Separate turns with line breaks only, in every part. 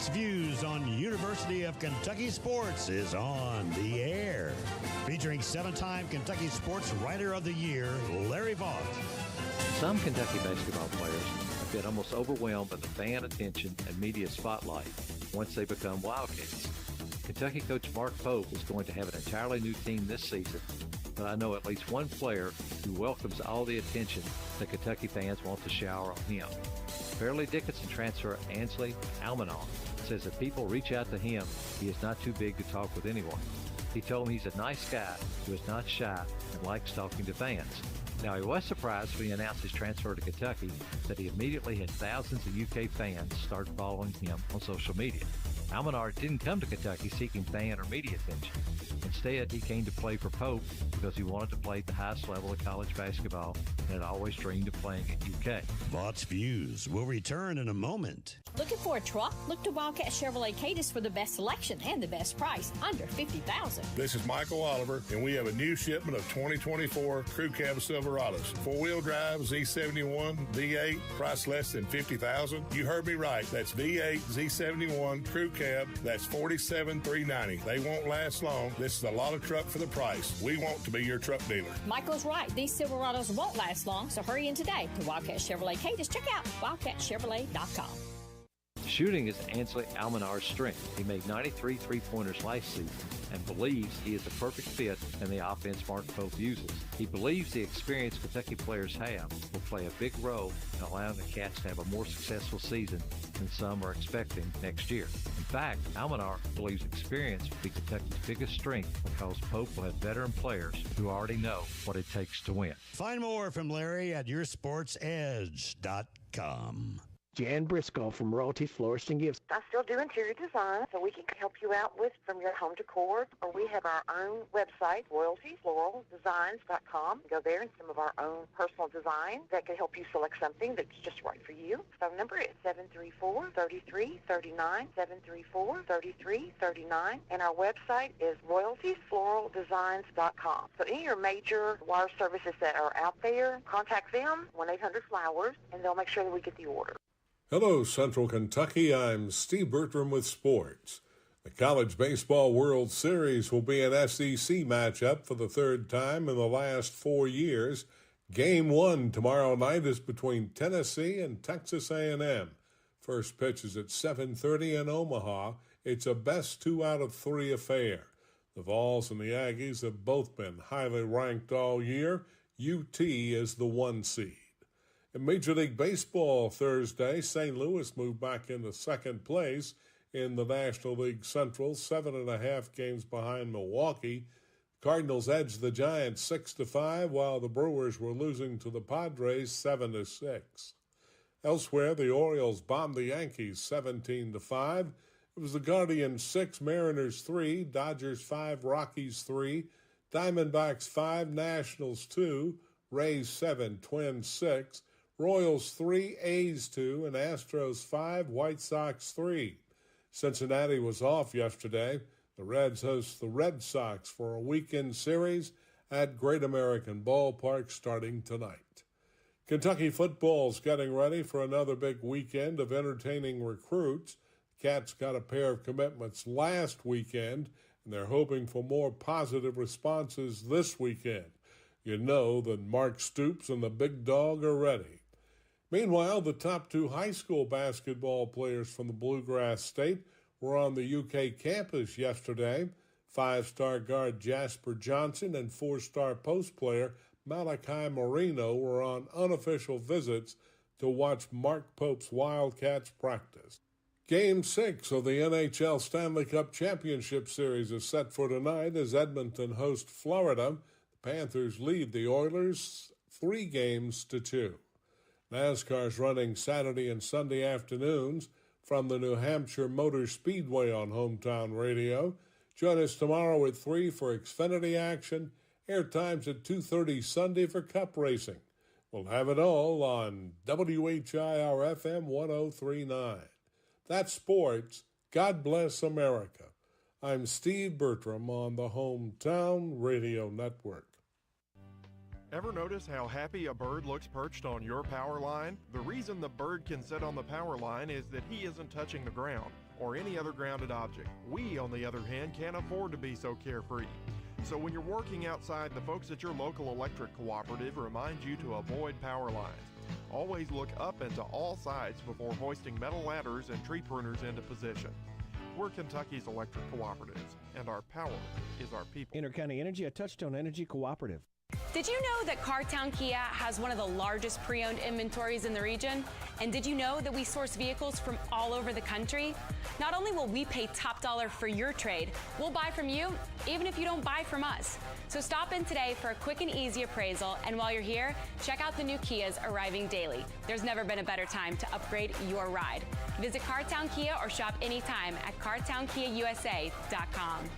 Views on University of Kentucky Sports is on the air. Featuring 7-time Kentucky Sports Writer of the Year, Larry Vaught.
Some Kentucky basketball players have been almost overwhelmed by the fan attention and media spotlight once they become Wildcats. Kentucky coach Mark Pope is going to have an entirely new team this season, but I know at least one player who welcomes all the attention that Kentucky fans want to shower on him. Fairleigh Dickinson transfer Ainsley Almanar says if people reach out to him, he is not too big to talk with anyone. He told me he's a nice guy who is not shy and likes talking to fans. Now, he was surprised when he announced his transfer to Kentucky that he immediately had thousands of UK fans start following him on social media. Almanar didn't come to Kentucky seeking fan or media attention. Instead, he came to play for Pope because he wanted to play at the highest level of college basketball and had always dreamed of playing at UK.
Vaught's Views will return in a moment.
Looking for a truck? Look to Wildcat Chevrolet Cadiz for the best selection and the best price, under $50,000.
This is Michael Oliver, and we have a new shipment of 2024 Crew Cab Silverados. Four-wheel drive, Z71, V8, price less than $50,000. You heard me right. That's V8, Z71, Crew Cab. That's $47,390. They won't last long. This is a lot of truck for the price. We want to be your truck dealer.
Michael's right. These Silverados won't last long, so hurry in today to Wildcat Chevrolet Cadiz. Check out wildcatchevrolet.com.
Shooting is Ainsley Almanar's strength. He made 93 three-pointers last season and believes he is the perfect fit in the offense Mark Pope uses. He believes the experience Kentucky players have will play a big role in allowing the Cats to have a more successful season than some are expecting next year. In fact, Almanar believes experience will be Kentucky's biggest strength because Pope will have veteran players who already know what it takes to win.
Find more from Larry at yoursportsedge.com.
Jan Briscoe from Royalty Florist and Gifts.
I still do interior design, so we can help you out with from your home decor. Or we have our own website, royaltyfloraldesigns.com. Go there and some of our own personal design that can help you select something that's just right for you. Phone number is 734-3339, 734-3339. And our website is royaltyfloraldesigns.com. So any of your major wire services that are out there, contact them, 1-800-FLOWERS, and they'll make sure that we get the order.
Hello, Central Kentucky. I'm Steve Bertram with sports. The College Baseball World Series will be an SEC matchup for the third time in the last 4 years. Game 1 tomorrow night is between Tennessee and Texas A&M. First pitch is at 7:30 in Omaha. It's a best 2 out of 3 affair. The Vols and the Aggies have both been highly ranked all year. UT is the 1 seed. In Major League Baseball Thursday, St. Louis moved back into second place in the National League Central, 7.5 games behind Milwaukee. Cardinals edged the Giants 6-5, while the Brewers were losing to the Padres 7-6. Elsewhere, the Orioles bombed the Yankees 17-5. It was the Guardians 6, Mariners 3, Dodgers 5, Rockies 3, Diamondbacks 5, Nationals 2, Rays 7, Twins 6, Royals 3, A's 2, and Astros 5, White Sox 3. Cincinnati was off yesterday. The Reds host the Red Sox for a weekend series at Great American Ballpark starting tonight. Kentucky football's getting ready for another big weekend of entertaining recruits. The Cats got a pair of commitments last weekend, and they're hoping for more positive responses this weekend. You know that Mark Stoops and the Big Dog are ready. Meanwhile, the top 2 high school basketball players from the Bluegrass State were on the UK campus yesterday. 5-star guard Jasper Johnson and 4-star post player Malachi Marino were on unofficial visits to watch Mark Pope's Wildcats practice. Game 6 of the NHL Stanley Cup Championship Series is set for tonight as Edmonton hosts Florida. The Panthers lead the Oilers 3-2. NASCAR's running Saturday and Sunday afternoons from the New Hampshire Motor Speedway on Hometown Radio. Join us tomorrow at 3 for Xfinity action. Airtimes at 2:30 Sunday for Cup racing. We'll have it all on WHIR FM 103.9. That's sports. God bless America. I'm Steve Bertram on the Hometown Radio Network.
Ever notice how happy a bird looks perched on your power line? The reason the bird can sit on the power line is that he isn't touching the ground or any other grounded object. We, on the other hand, can't afford to be so carefree. So when you're working outside, the folks at your local electric cooperative remind you to avoid power lines. Always look up and to all sides before hoisting metal ladders and tree pruners into position. We're Kentucky's electric cooperatives, and our power is our people.
Intercounty Energy, a Touchstone Energy cooperative.
Did you know that Cartown Kia has one of the largest pre-owned inventories in the region? And did you know that we source vehicles from all over the country? Not only will we pay top dollar for your trade, we'll buy from you even if you don't buy from us. So stop in today for a quick and easy appraisal, and while you're here, check out the new Kias arriving daily. There's never been a better time to upgrade your ride. Visit Cartown Kia or shop anytime at cartownkiausa.com.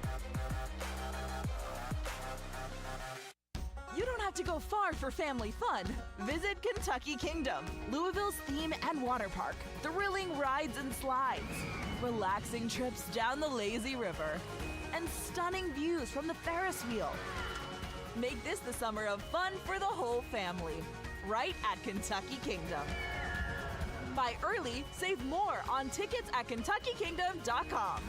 You don't have to go far for family fun. Visit Kentucky Kingdom, Louisville's theme and water park. Thrilling rides and slides, relaxing trips down the lazy river, and stunning views from the Ferris wheel. Make this the summer of fun for the whole family, right at Kentucky Kingdom. Buy early, save more on tickets at KentuckyKingdom.com.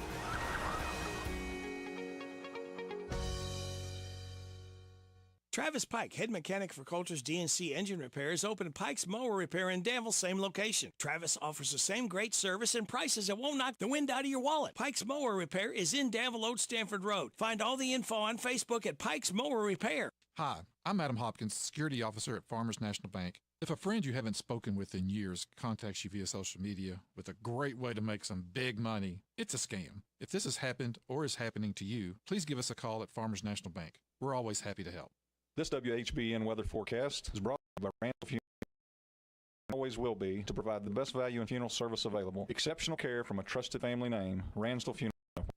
Travis Pike, head mechanic for Coulter's DNC Engine Repairs, open at Pike's Mower Repair in Danville, same location. Travis offers the same great service and prices that won't knock the wind out of your wallet. Pike's Mower Repair is in Danville, Old Stanford Road. Find all the info on Facebook at Pike's Mower Repair.
Hi, I'm Adam Hopkins, security officer at Farmers National Bank. If a friend you haven't spoken with in years contacts you via social media with a great way to make some big money, it's a scam. If this has happened or is happening to you, please give us a call at Farmers National Bank. We're always happy to help.
This WHBN weather forecast is brought to you by Randall Funeral. Always will be to provide the best value and funeral service available. Exceptional care from a trusted family name, Ransdell Funeral.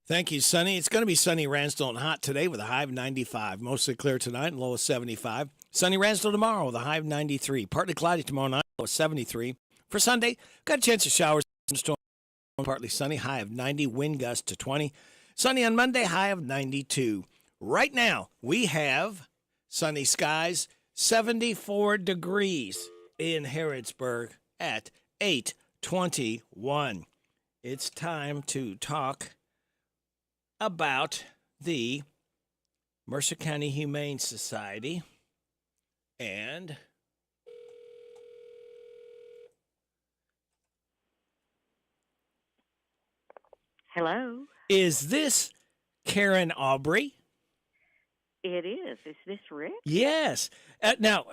Thank you, Sunny. It's going to be sunny Ransdell and hot today with a high of 95. Mostly clear tonight and low of 75. Sunny Ransdell tomorrow with a high of 93. Partly cloudy tomorrow night, low of 73. For Sunday, got a chance of showers and storms. Partly sunny, high of 90. Wind gust to 20. Sunny on Monday, high of 92. Right now, we have sunny skies, 74 degrees in Harrodsburg at 8:21. It's time to talk about the Mercer County Humane Society and
hello.
Is this Karen Aubrey?
It is. Is this Rick?
Yes. Now,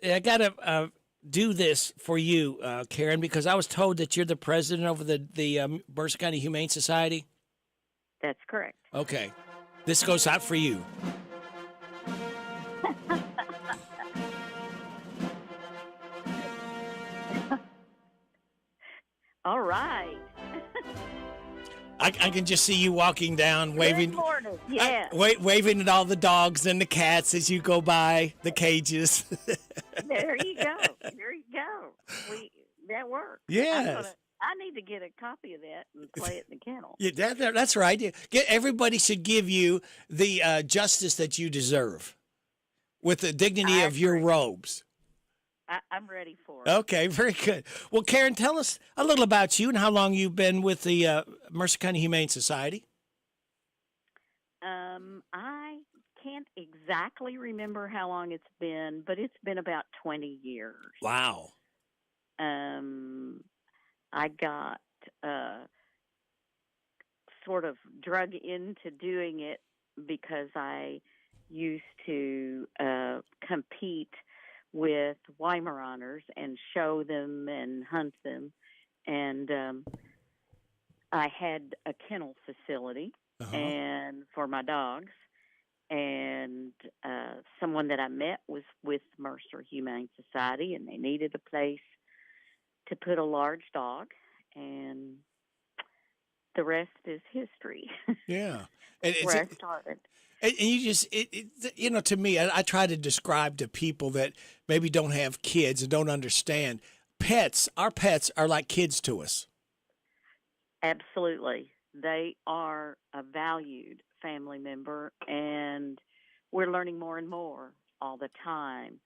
I got to do this for you, Karen, because I was told that you're the president over the Mercer County Humane Society.
That's correct.
Okay. This goes out for you.
All right.
I can just see you walking down, waving.
Good morning. Yeah.
Waving at all the dogs and the cats as you go by the cages.
There you go. There you go. That works.
Yes.
I need to get a copy of that and play it in the kennel.
Yeah, that's right. Everybody should give you the justice that you deserve with the dignity of your robes.
I'm ready for it.
Okay, very good. Well, Karen, tell us a little about you and how long you've been with the Mercer County Humane Society.
I can't exactly remember how long it's been, but it's been about 20 years.
Wow.
I got sort of drug into doing it because I used to compete with Weimaraners and show them and hunt them. And I had a kennel facility and for my dogs. And someone that I met was with Mercer Humane Society, and they needed a place to put a large dog, and the rest is history.
Yeah.
Where I started.
And you just, to me, I try to describe to people that maybe don't have kids and don't understand. Our pets are like kids to us.
Absolutely. They are a valued family member, and we're learning more and more all the time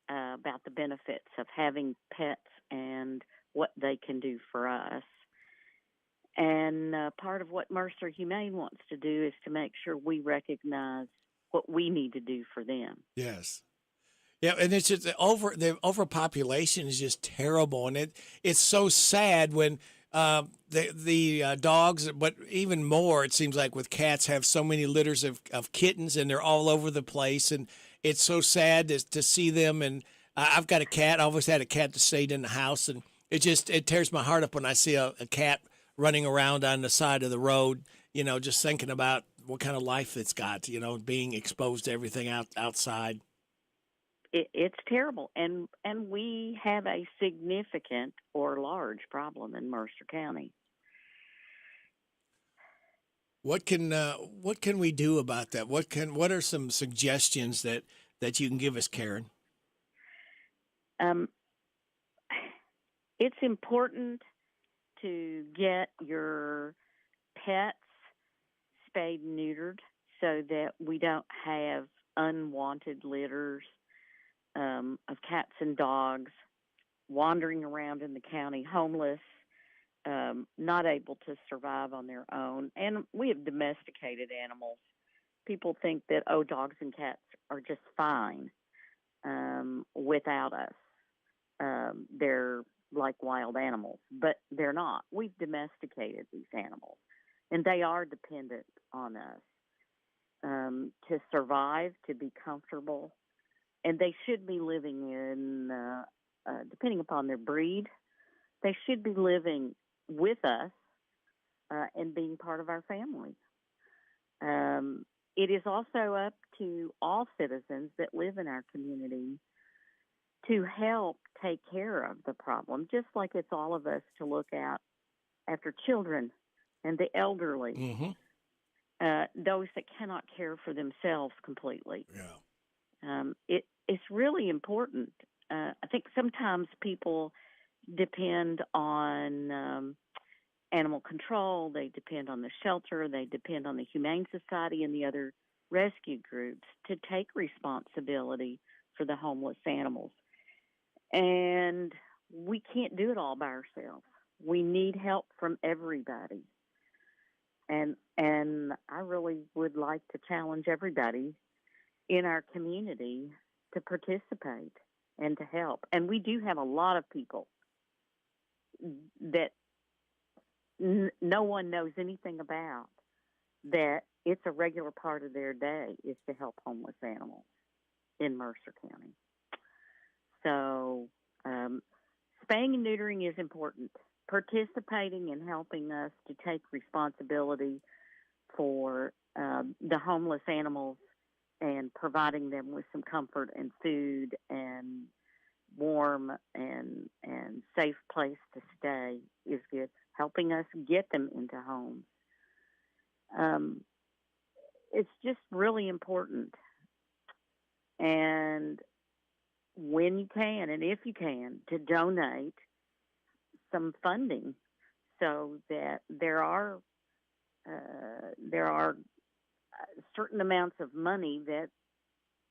about the benefits of having pets and what they can do for us. And part of what Mercer Humane wants to do is to make sure we recognize what we need to do for them.
Yes. Yeah, and it's just the overpopulation is just terrible, and it's so sad when the dogs, but even more, it seems like with cats, have so many litters of kittens, and they're all over the place, and it's so sad to see them. And I've got a cat. I always had a cat that stayed in the house, and it tears my heart up when I see a cat running around on the side of the road. You know, just thinking about what kind of life it's got. You know, being exposed to everything outside.
It's terrible, and we have a significant or large problem in Mercer County.
What can we do about that? What are some suggestions that you can give us, Karen?
It's important to get your pets spayed and neutered so that we don't have unwanted litters of cats and dogs wandering around in the county, homeless, not able to survive on their own. And we have domesticated animals. People think that, dogs and cats are just fine without us. They're like wild animals, but they're not. We've domesticated these animals, and they are dependent on us to survive, to be comfortable. And they should be living in, depending upon their breed, they should be living with us and being part of our family. It is also up to all citizens that live in our community to help take care of the problem, just like it's all of us to look out after children and the elderly, those that cannot care for themselves completely.
Yeah.
It's really important. I think sometimes people depend on animal control, they depend on the shelter, they depend on the Humane Society and the other rescue groups to take responsibility for the homeless animals. And we can't do it all by ourselves. We need help from everybody. And I really would like to challenge everybody in our community to participate and to help. And we do have a lot of people that no one knows anything about, that it's a regular part of their day is to help homeless animals in Mercer County. So spaying and neutering is important. Participating and helping us to take responsibility for the homeless animals and providing them with some comfort and food and warm and safe place to stay is good. Helping us get them into homes. It's just really important. And when you can, and if you can, to donate some funding so that there are certain amounts of money that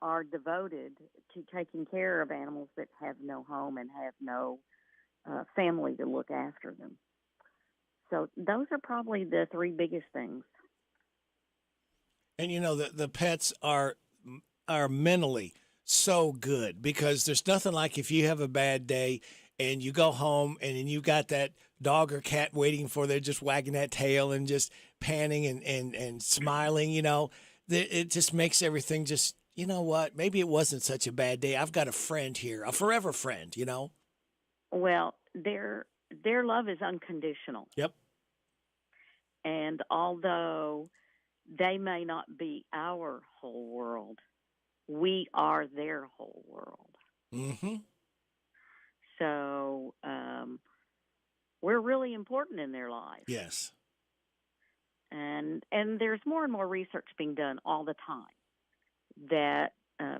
are devoted to taking care of animals that have no home and have no family to look after them. So those are probably the three biggest things.
And you know, the pets are mentally so good, because there's nothing like if you have a bad day and you go home and you got that dog or cat waiting for there, just wagging that tail and just panning and smiling, you know, it just makes everything just, you know what, maybe it wasn't such a bad day. I've got a friend here, a forever friend, you know?
Well, their love is unconditional.
Yep.
And although they may not be our whole world, we are their whole world.
Mm-hmm.
So we're really important in their lives.
Yes.
And there's more and more research being done all the time that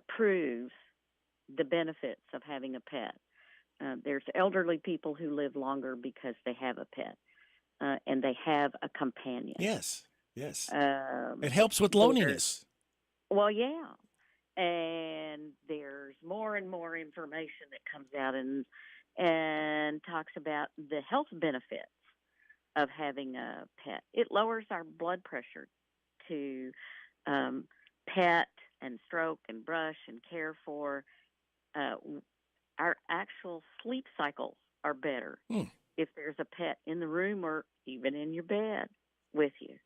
proves the benefits of having a pet. There's elderly people who live longer because they have a pet and they have a companion.
Yes, yes. It helps with loneliness.
Well, yeah. And there's more and more information that comes out and talks about the health benefits of having a pet. It lowers our blood pressure to pet and stroke and brush and care for. Our actual sleep cycles are better if there's a pet in the room or even in your bed with you.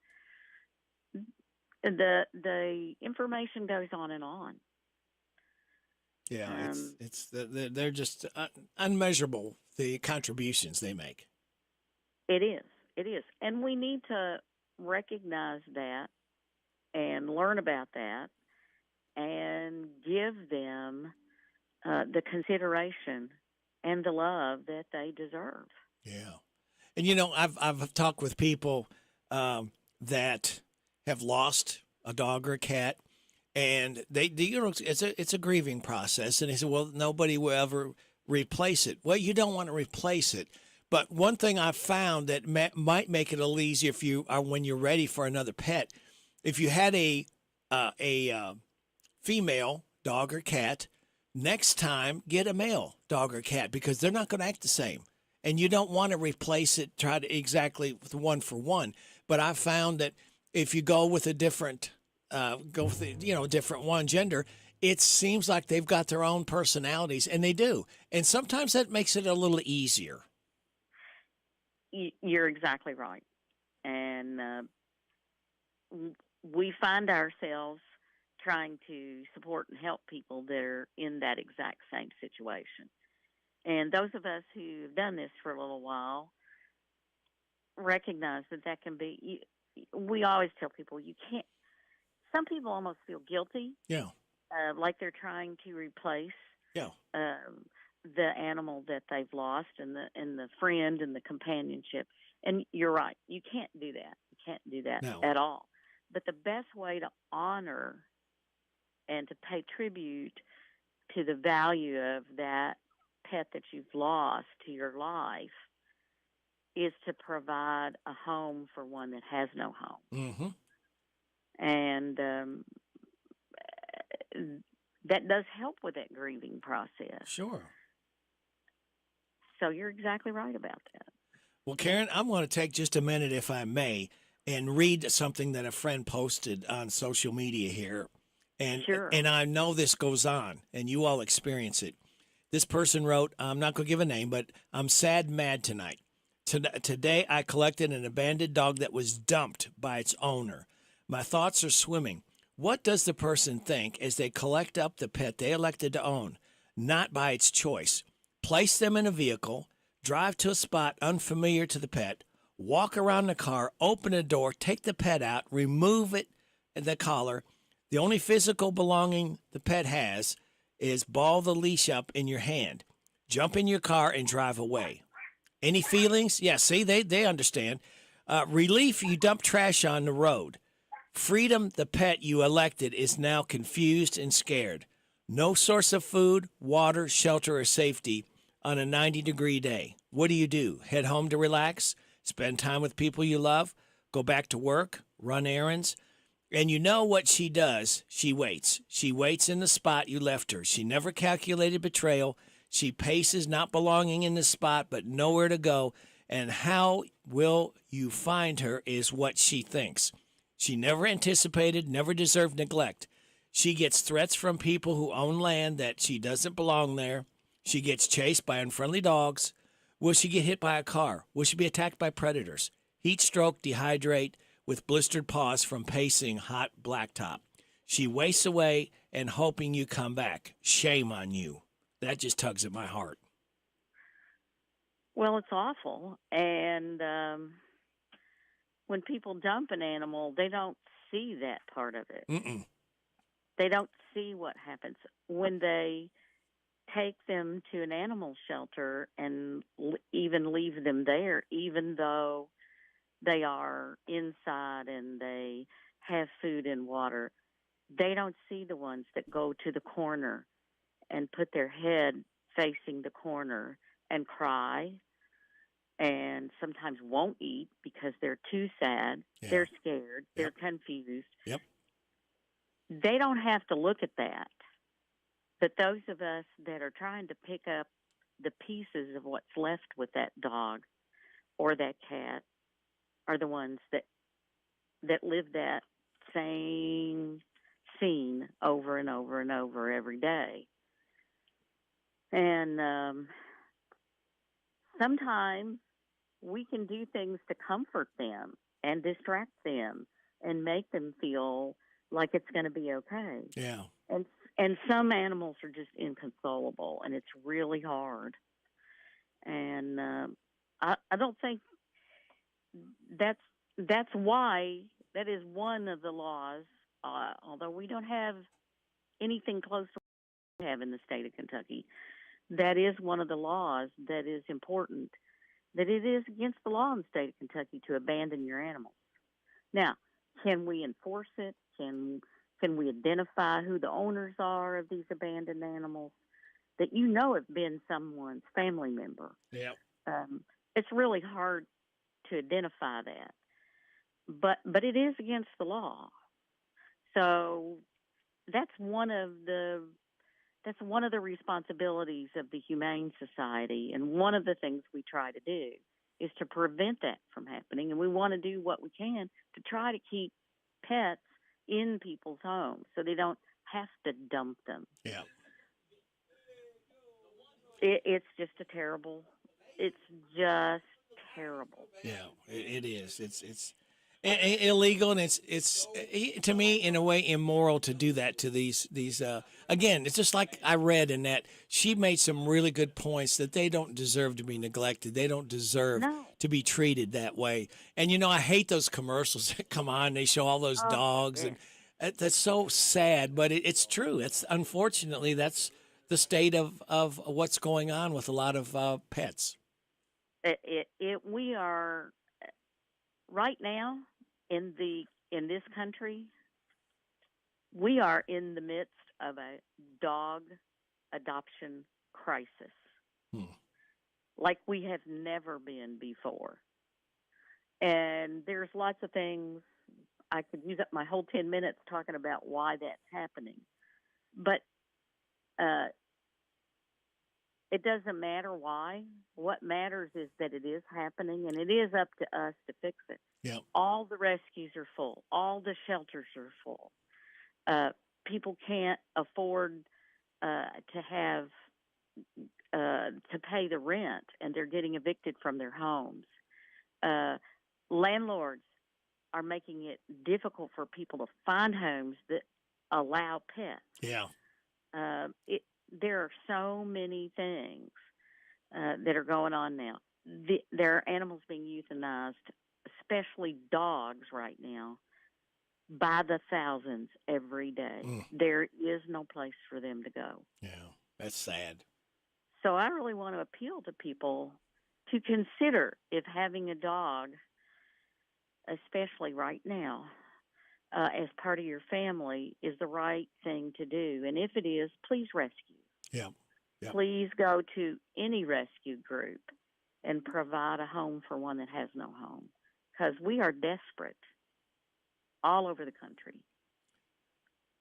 The information goes on and on.
Yeah, they're just unmeasurable, the contributions they make.
It is, and we need to recognize that and learn about that and give them the consideration and the love that they deserve.
Yeah, and I've talked with people that have lost a dog or a cat, and they it's a grieving process, and they say, well, nobody will ever replace it. Well, you don't want to replace it, but one thing I've found that might make it a little easier if you are when you're ready for another pet, if you had a female dog or cat, next time get a male dog or cat because they're not going to act the same. And you don't want to replace it, try to exactly with one for one. But I've found that if you go with a different, different one gender, it seems like they've got their own personalities, and they do. And sometimes that makes it a little easier.
You're exactly right. And we find ourselves trying to support and help people that are in that exact same situation. And those of us who've done this for a little while recognize that can be, we always tell people you can't, some people almost feel guilty.
Yeah.
Like they're trying to replace
the
animal that they've lost and the friend and the companionship. And you're right. You can't do that. You can't do that at all. But the best way to honor and to pay tribute to the value of that pet that you've lost to your life is to provide a home for one that has no home.
Mm-hmm.
And that does help with that grieving process.
Sure.
So you're exactly right about that.
Well, Karen, I'm going to take just a minute, if I may, and read something that a friend posted on social media here. And,
sure.
And I know this goes on, and you all experience it. This person wrote, I'm not going to give a name, but I'm sad mad tonight. Today, I collected an abandoned dog that was dumped by its owner. My thoughts are swimming. What does the person think as they collect up the pet they elected to own, not by its choice? Place them in a vehicle, drive to a spot unfamiliar to the pet, walk around the car, open a door, take the pet out, remove the collar. The only physical belonging the pet has is ball the leash up in your hand, jump in your car, and drive away. Any feelings? Yeah, see, they understand. Relief, you dump trash on the road. Freedom, the pet you elected is now confused and scared. No source of food, water, shelter, or safety on a 90-degree day. What do? Head home to relax? Spend time with people you love? Go back to work? Run errands? And you know what she does? She waits. She waits in the spot you left her. She never calculated betrayal. She paces, not belonging in the spot, but nowhere to go. And how will you find her is what she thinks. She never anticipated, never deserved neglect. She gets threats from people who own land that she doesn't belong there. She gets chased by unfriendly dogs. Will she get hit by a car? Will she be attacked by predators? Heat stroke, dehydrate, with blistered paws from pacing hot blacktop. She wastes away and hoping you come back. Shame on you. That just tugs at my heart.
Well, it's awful. And when people dump an animal, they don't see that part of it.
Mm-mm.
They don't see what happens when they take them to an animal shelter and even leave them there, even though they are inside and they have food and water. They don't see the ones that go to the corner and put their head facing the corner and cry and sometimes won't eat because they're too sad. They're scared. They're confused.
Yep.
They don't have to look at that. But those of us that are trying to pick up the pieces of what's left with that dog or that cat are the ones that live that same scene over and over and over every day. And sometimes we can do things to comfort them and distract them and make them feel like it's going to be okay.
Yeah.
And some animals are just inconsolable, and it's really hard. And I don't think that's why that is one of the laws. Although we don't have anything close to what we have in the state of Kentucky, that is one of the laws that is important. That it is against the law in the state of Kentucky to abandon your animals. Now, can we enforce it? Can we identify who the owners are of these abandoned animals that have been someone's family member?
Yeah.
It's really hard to identify that, but it is against the law. So that's one of the responsibilities of the Humane Society, and one of the things we try to do is to prevent that from happening. And we want to do what we can to try to keep pets in people's homes so they don't have to dump them.
Yeah.
It's just terrible.
Yeah, it is. It's illegal, and it's to me in a way immoral to do that to these again. It's just like I read in that she made some really good points that they don't deserve to be neglected. They don't deserve to be treated that way. And I hate those commercials that come on. They show all those dogs, and that's so sad. But it's true. It's unfortunately that's the state of what's going on with a lot of pets.
We are right now in this country. We are in the midst of a dog adoption crisis, like we have never been before. And there's lots of things. I could use up my whole 10 minutes talking about why that's happening, but it doesn't matter why. What matters is that it is happening, and it is up to us to fix it.
Yeah.
All the rescues are full. All the shelters are full. People can't afford to have to pay the rent, and they're getting evicted from their homes. Landlords are making it difficult for people to find homes that allow pets.
Yeah.
There are so many things that are going on now. There are animals being euthanized, especially dogs right now, by the thousands every day. There is no place for them to go.
Yeah, that's sad.
So I really want to appeal to people to consider if having a dog, especially right now, as part of your family is the right thing to do. And if it is, please rescue.
Yeah. Yep.
Please go to any rescue group and provide a home for one that has no home, because we are desperate all over the country.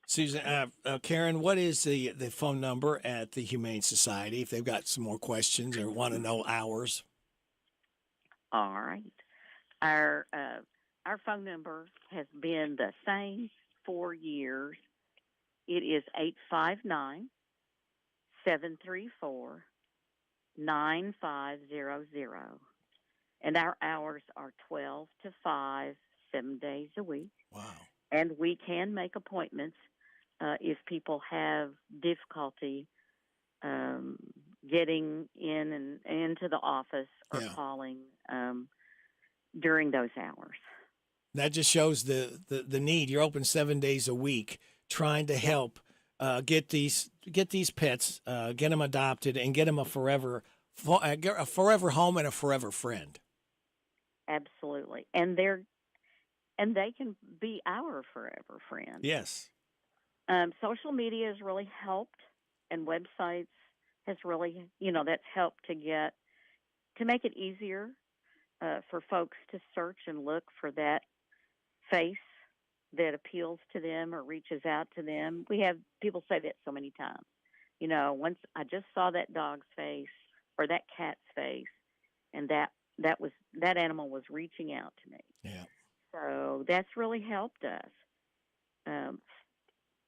Susan, Karen, what is the phone number at the Humane Society if they've got some more questions or want to know ours? All
right. Our phone number has been the same for years. It is 859-734-9500. And our hours are 12 to 5, 7 days a week.
Wow.
And we can make appointments if people have difficulty getting in and into the office or calling during those hours.
That just shows the need. You're open 7 days a week, trying to help get these pets, get them adopted, and get them a forever home and a forever friend.
Absolutely, and they can be our forever friend.
Yes.
Social media has really helped, and websites has really, that's helped to make it easier for folks to search and look for that face that appeals to them or reaches out to them. We have people say that so many times. once I just saw that dog's face or that cat's face, and that animal was reaching out to me.
Yeah.
So that's really helped us.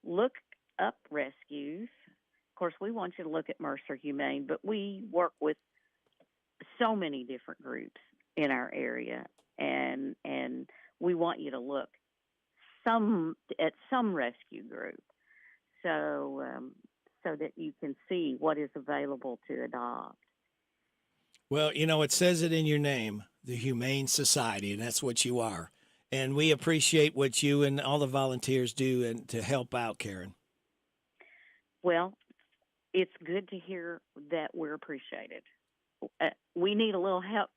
Look up rescues. Of course, we want you to look at Mercer Humane, but we work with so many different groups in our area, and we want you to look at some rescue group, so that you can see what is available to adopt.
Well, it says it in your name, the Humane Society, and that's what you are. And we appreciate what you and all the volunteers do and to help out, Karen.
Well, it's good to hear that we're appreciated. We need a little help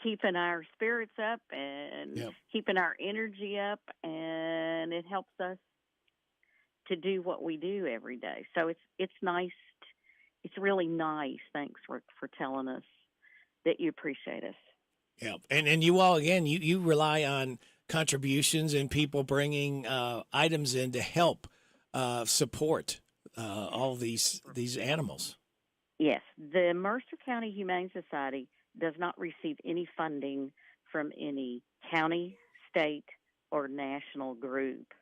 keeping our spirits up and keeping our energy up, and it helps us to do what we do every day. So it's nice. It's really nice. Thanks for telling us that you appreciate us.
Yeah, and you all, again, you rely on contributions and people bringing items in to help support all these animals.
Yes, the Mercer County Humane Society does not receive any funding from any county, state, or national group.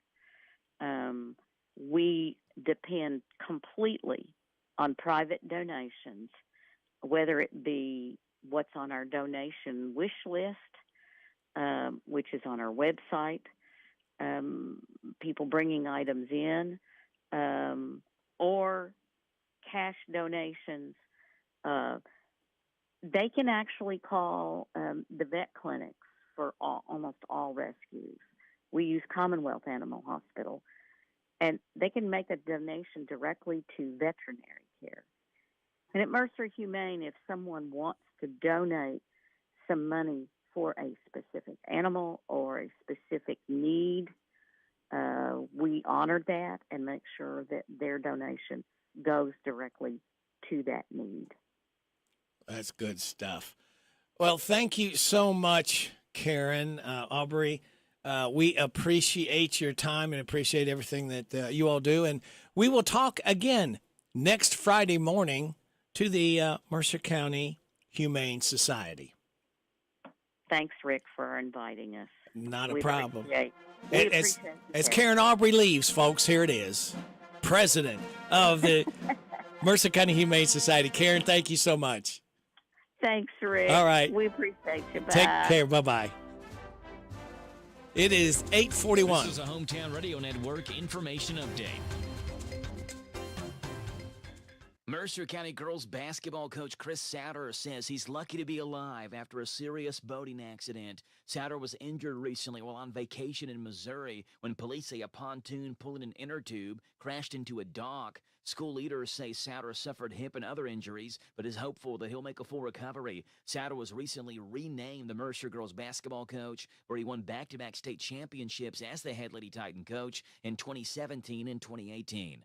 We depend completely on private donations, whether it be what's on our donation wish list, which is on our website, people bringing items in, or cash donations. They can actually call the vet clinics for almost all rescues. We use Commonwealth Animal Hospital, and they can make a donation directly to veterinary care. And at Mercer Humane, if someone wants to donate some money for a specific animal or a specific need, we honor that and make sure that their donation goes directly to that need.
That's good stuff. Well, thank you so much, Karen, Aubrey. We appreciate your time and appreciate everything that you all do. And we will talk again next Friday morning to the Mercer County Humane Society.
Thanks, Rick, for inviting us.
Not a problem.
As
Karen Aubrey leaves, folks, here it is. President of the Mercer County Humane Society. Karen, thank you so much.
Thanks, Rick.
All right.
We appreciate you. Bye.
Take care. Bye-bye. It is 8:41.
This is a Hometown Radio Network information update. Mercer County girls basketball coach Chris Sauter says he's lucky to be alive after a serious boating accident. Sauter was injured recently while on vacation in Missouri when police say a pontoon pulling an inner tube crashed into a dock. School leaders say Sauter suffered hip and other injuries, but is hopeful that he'll make a full recovery. Sauter was recently renamed the Mercer girls basketball coach, where he won back-to-back state championships as the head Lady Titan coach in 2017 and 2018.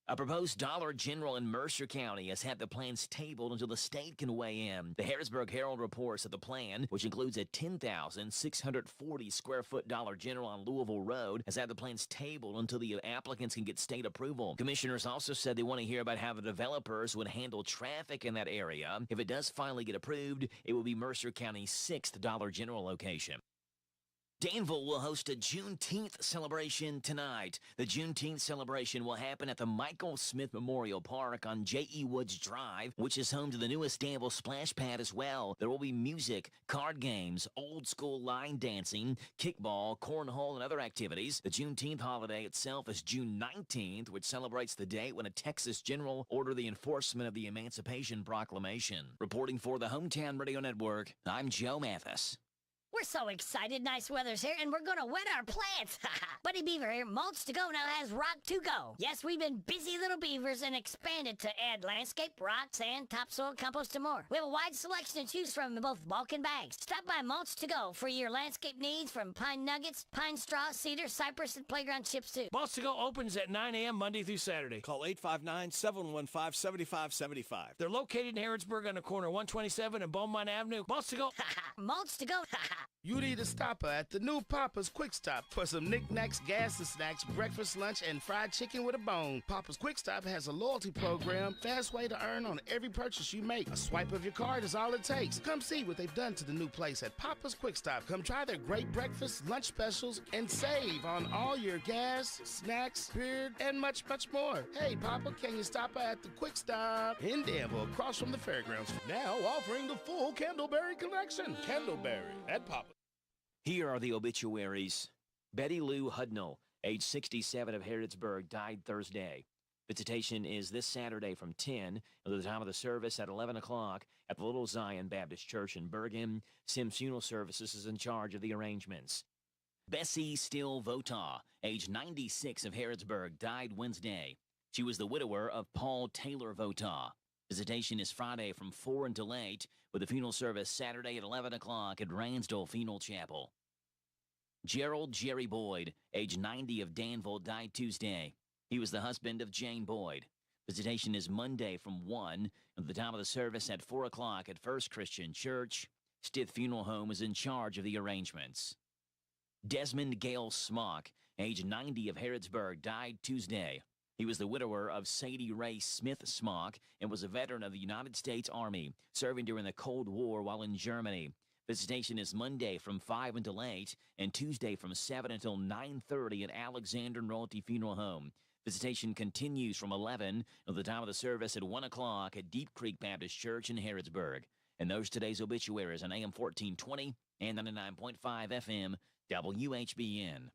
A proposed Dollar General in Mercer County has had the plans tabled until the state can weigh in. The Harrisburg Herald reports that the plan, which includes a 10,640 square foot Dollar General on Louisville Road, has had the plans tabled until the applicants can get state approval. Commissioners also said they want to hear about how the developers would handle traffic in that area. If it does finally get approved, it will be Mercer County's 6th Dollar General location. Danville will host a Juneteenth celebration tonight. The Juneteenth celebration will happen at the Michael Smith Memorial Park on J.E. Woods Drive, which is home to the newest Danville splash pad as well. There will be music, card games, old school line dancing, kickball, cornhole, and other activities. The Juneteenth holiday itself is June 19th, which celebrates the date when a Texas general ordered the enforcement of the Emancipation Proclamation. Reporting for the Hometown Radio Network, I'm Joe Mathis.
We're so excited. Nice weather's here, and we're going to wet our plants. Buddy Beaver here, Mulch to Go now has Rock to Go. Yes, we've been busy little beavers and expanded to add landscape, rock, sand, topsoil, compost, and more. We have a wide selection to choose from in both bulk and bags. Stop by Mulch to Go for your landscape needs from pine nuggets, pine straw, cedar, cypress, and playground chips, too.
Mulch to Go opens at 9 a.m. Monday through Saturday. Call 859-715-7575. They're located in Harrodsburg on the corner 127 and Beaumont Avenue. Mulch to Go.
Mulch to Go.
You need a stopper at the new Papa's Quick Stop for some knickknacks, gas and snacks, breakfast, lunch, and fried chicken with a bone. Papa's Quick Stop has a loyalty program, fast way to earn on every purchase you make. A swipe of your card is all it takes. Come see what they've done to the new place at Papa's Quick Stop. Come try their great breakfast, lunch specials, and save on all your gas, snacks, beer, and much, much more. Hey, Papa, can you stop at the Quick Stop in Danville, across from the fairgrounds? Now offering the full Candleberry collection. Candleberry at Papa.
Here are the obituaries. Betty Lou Hudnall, age 67 of Harrodsburg, died Thursday. Visitation is this Saturday from 10 until the time of the service at 11 o'clock at the Little Zion Baptist Church in Bergen. Sims Funeral Services is in charge of the arrangements. Bessie Still Vota, age 96 of Harrodsburg, died Wednesday. She was the widower of Paul Taylor Vota. Visitation is Friday from 4 until 8, with the funeral service Saturday at 11 o'clock at Ransdell Funeral Chapel. Gerald Jerry Boyd, age 90 of Danville, died Tuesday. He was the husband of Jane Boyd. Visitation is Monday from 1 at the time of the service at 4 o'clock at First Christian Church. Stith Funeral Home is in charge of the arrangements. Desmond Gale Smock, age 90 of Harrodsburg, died Tuesday. He was the widower of Sadie Ray Smith Smock and was a veteran of the United States Army, serving during the Cold War while in Germany. Visitation is Monday from 5 until 8 and Tuesday from 7 until 9:30 at Alexander Royalty Funeral Home. Visitation continues from 11 at the time of the service at 1 o'clock at Deep Creek Baptist Church in Harrodsburg. And those today's obituaries on AM 1420 and 99.5 FM WHBN.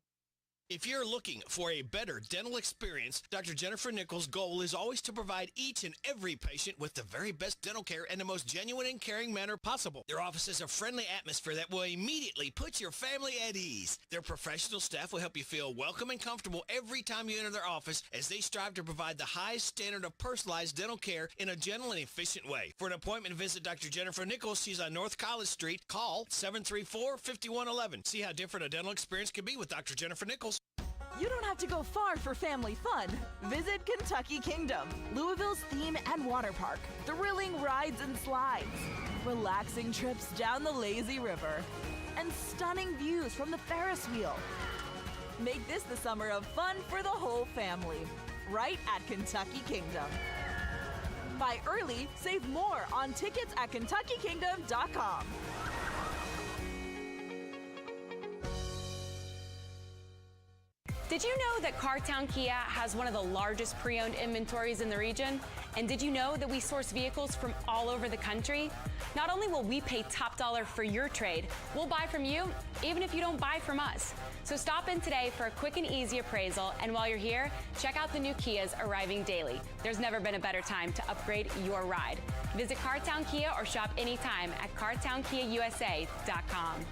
If you're looking for a better dental experience, Dr. Jennifer Nichols' goal is always to provide each and every patient with the very best dental care in the most genuine and caring manner possible. Their office is a friendly atmosphere that will immediately put your family at ease. Their professional staff will help you feel welcome and comfortable every time you enter their office as they strive to provide the highest standard of personalized dental care in a gentle and efficient way. For an appointment, visit Dr. Jennifer Nichols. She's on North College Street. Call 734-5111. See how different a dental experience can be with Dr. Jennifer Nichols.
You don't have to go far for family fun. Visit Kentucky Kingdom, Louisville's theme and water park. Thrilling rides and slides, relaxing trips down the lazy river, and stunning views from the Ferris wheel. Make this the summer of fun for the whole family, right at Kentucky Kingdom. Buy early, save more on tickets at KentuckyKingdom.com.
Did you know that Cartown Kia has one of the largest pre-owned inventories in the region? And did you know that we source vehicles from all over the country? Not only will we pay top dollar for your trade, we'll buy from you even if you don't buy from us. So stop in today for a quick and easy appraisal, and while you're here, check out the new Kias arriving daily. There's never been a better time to upgrade your ride. Visit Cartown Kia or shop anytime at CartownKiaUSA.com.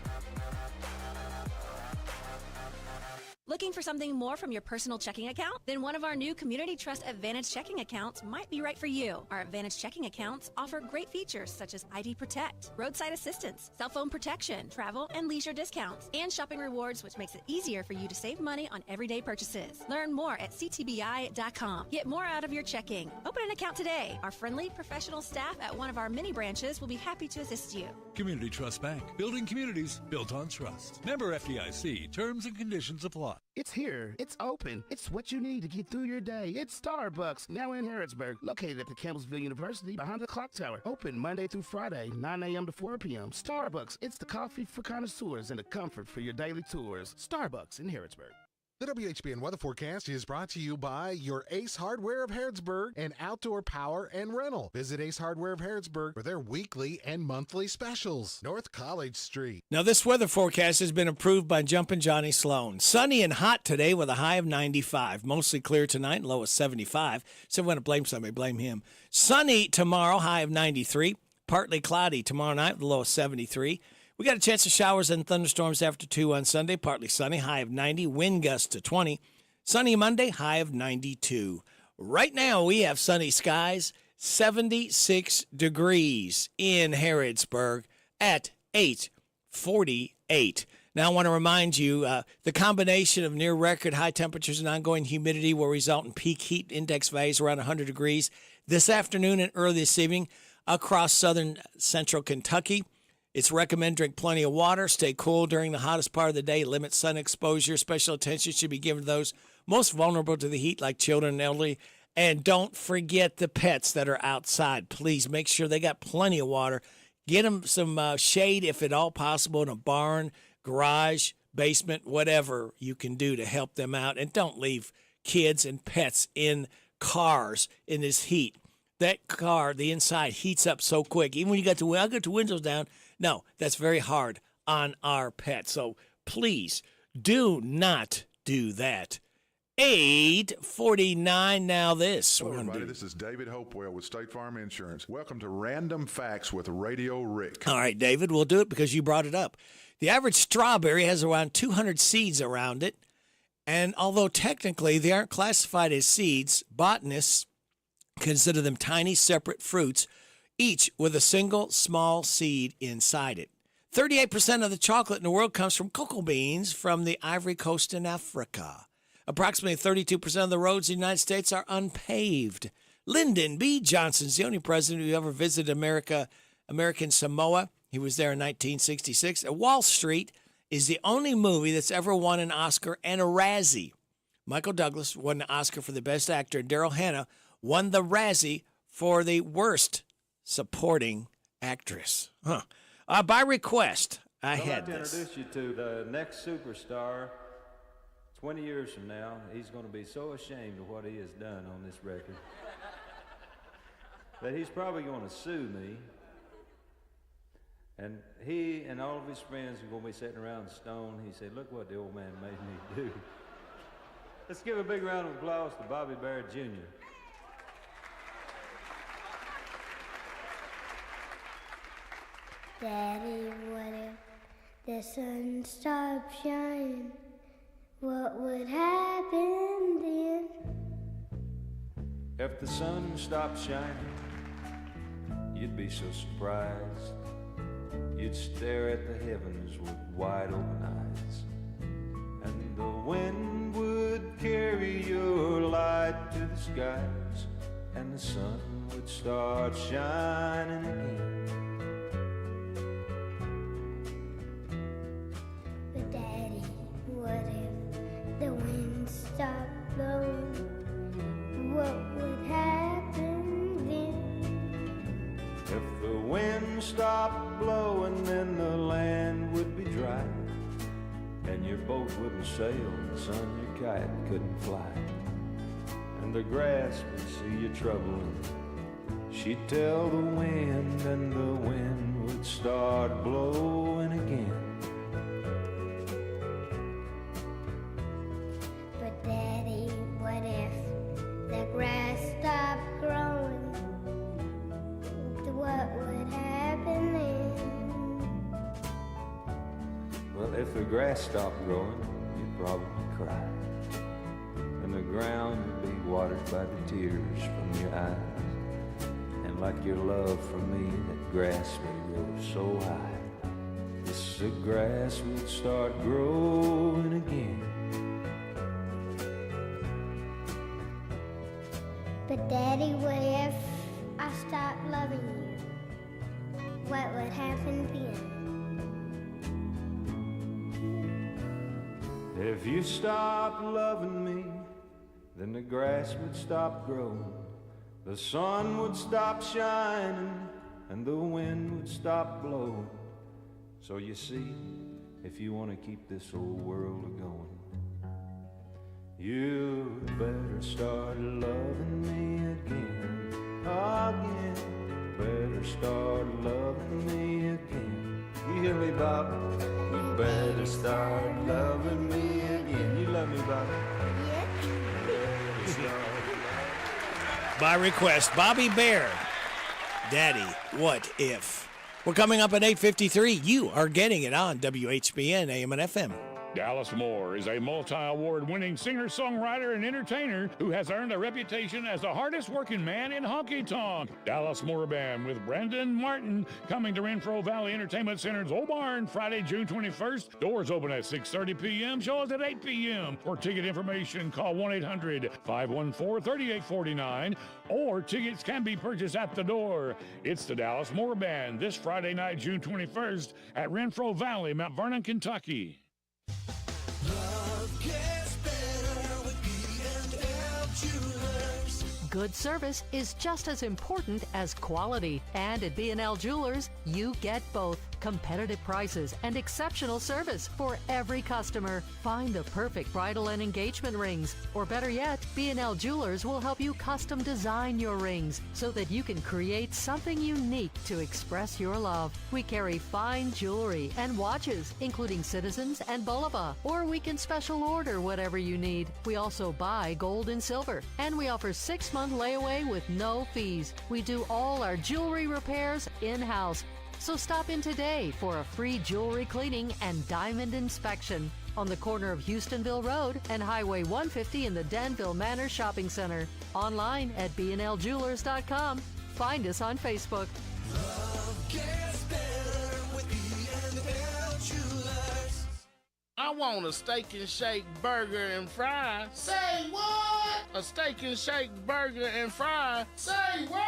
Looking for something more from your personal checking account? Then one of our new Community Trust Advantage checking accounts might be right for you. Our Advantage checking accounts offer great features such as ID Protect, roadside assistance, cell phone protection, travel and leisure discounts, and shopping rewards, which makes it easier for you to save money on everyday purchases. Learn more at ctbi.com. Get more out of your checking. Open an account today. Our friendly, professional staff at one of our many branches will be happy to assist you.
Community Trust Bank. Building communities built on trust. Member FDIC. Terms and conditions apply.
It's here. It's open. It's what you need to get through your day. It's Starbucks, now in Harrodsburg, located at the Campbellsville University behind the clock tower. Open Monday through Friday, 9 a.m. to 4 p.m. Starbucks, it's the coffee for connoisseurs and the comfort for your daily tours. Starbucks in Harrodsburg.
The WHBN weather forecast is brought to you by your Ace Hardware of Harrodsburg and Outdoor Power and Rental. Visit Ace Hardware of Harrodsburg for their weekly and monthly specials. North College Street.
Now, this weather forecast has been approved by Jumpin' Johnny Sloan. Sunny and hot today with a high of 95. Mostly clear tonight, low of 75. So if you want to blame somebody, blame him. Sunny tomorrow, high of 93. Partly cloudy tomorrow night with a low of 73. We got a chance of showers and thunderstorms after 2 on Sunday. Partly sunny, high of 90. Wind gusts to 20. Sunny Monday, high of 92. Right now, we have sunny skies, 76 degrees in Harrodsburg at 8:48. Now, I want to remind you, the combination of near-record high temperatures and ongoing humidity will result in peak heat index values around 100 degrees this afternoon and early this evening across southern central Kentucky. It's recommended drink plenty of water, stay cool during the hottest part of the day, limit sun exposure. Special attention should be given to those most vulnerable to the heat, like children and elderly. And don't forget the pets that are outside. Please make sure they got plenty of water. Get them some shade, if at all possible, in a barn, garage, basement, whatever you can do to help them out. And don't leave kids and pets in cars in this heat. That car, the inside heats up so quick. Even when I got the windows down, no, that's very hard on our pets. So please do not do that. 8:49 now this.
Hello, everybody. This is David Hopewell with State Farm Insurance. Welcome to Random Facts with Radio Rick.
All right, David, we'll do it because you brought it up. The average strawberry has around 200 seeds around it, and although technically they aren't classified as seeds, botanists consider them tiny separate fruits, each with a single small seed inside it. 38% of the chocolate in the world comes from cocoa beans from the Ivory Coast in Africa. Approximately 32% of the roads in the United States are unpaved. Lyndon B. Johnson's the only president who ever visited American Samoa. He was there in 1966. Wall Street is the only movie that's ever won an Oscar and a Razzie. Michael Douglas won the Oscar for the Best Actor, and Daryl Hannah won the Razzie for the Worst Supporting Actress. By request, I had this.
I'd like to introduce you to the next superstar. 20 years from now, he's going to be so ashamed of what he has done on this record that he's probably going to sue me. And he and all of his friends are going to be sitting around stoned. He said, look what the old man made me do. Let's give a big round of applause to Bobby Barrett Jr.
Daddy, what if the sun stopped shining? What would happen then?
If the sun stopped shining, you'd be so surprised. You'd stare at the heavens with wide open eyes. And the wind would carry your light to the skies, and the sun would start shining again.
But Daddy, what if the wind stopped blowing? What would happen then?
If the wind stopped blowing, then the land would be dry, and your boat wouldn't sail, and son, your kite couldn't fly. And the grass would see your trouble, and she'd tell the wind, and the wind would start blowing again.
But Daddy, what if the grass stopped growing? What would happen then?
Well, if the grass stopped growing, you'd probably cry, and the ground would be watered by the tears from your eyes. And like your love for me, that grass would grow so high, the grass would start growing again.
But Daddy, what if I stopped loving you? What would happen then?
If you stopped loving me, then the grass would stop growing, the sun would stop shining, and the wind would stop blowing. So you see, if you want to keep this old world a-going, you better start loving me again, again. Better start loving me again. You hear me, Bob? You better start loving me again. You love me, Bob?
By request, Bobby Bear. Daddy, what if? We're coming up at 8:53. You are getting it on WHBN AM and FM.
Dallas Moore is a multi-award winning singer-songwriter and entertainer who has earned a reputation as the hardest working man in honky-tonk. Dallas Moore Band with Brandon Martin coming to Renfro Valley Entertainment Center's Old Barn Friday, June 21st. Doors open at 6:30 p.m. Shows at 8 p.m. For ticket information, call 1-800-514-3849 or tickets can be purchased at the door. It's the Dallas Moore Band this Friday night, June 21st at Renfro Valley, Mount Vernon, Kentucky.
Love gets better with B&L Jewelers.
Good service is just as important as quality. And at B&L Jewelers, you get both. Competitive prices and exceptional service for every customer. Find the perfect bridal and engagement rings. Or better yet, B&L Jewelers will help you custom design your rings so that you can create something unique to express your love. We carry fine jewelry and watches, including Citizens and Bulova. Or we can special order whatever you need. We also buy gold and silver. And we offer 6-month layaway with no fees. We do all our jewelry repairs in-house. So stop in today for a free jewelry cleaning and diamond inspection on the corner of Houstonville Road and Highway 150 in the Danville Manor Shopping Center. Online at bnljewelers.com. Find us on Facebook.
Love gets better with B&L Jewelers.
I want a steak and shake burger and fries.
Say what?
A steak and shake burger and fries.
Say where?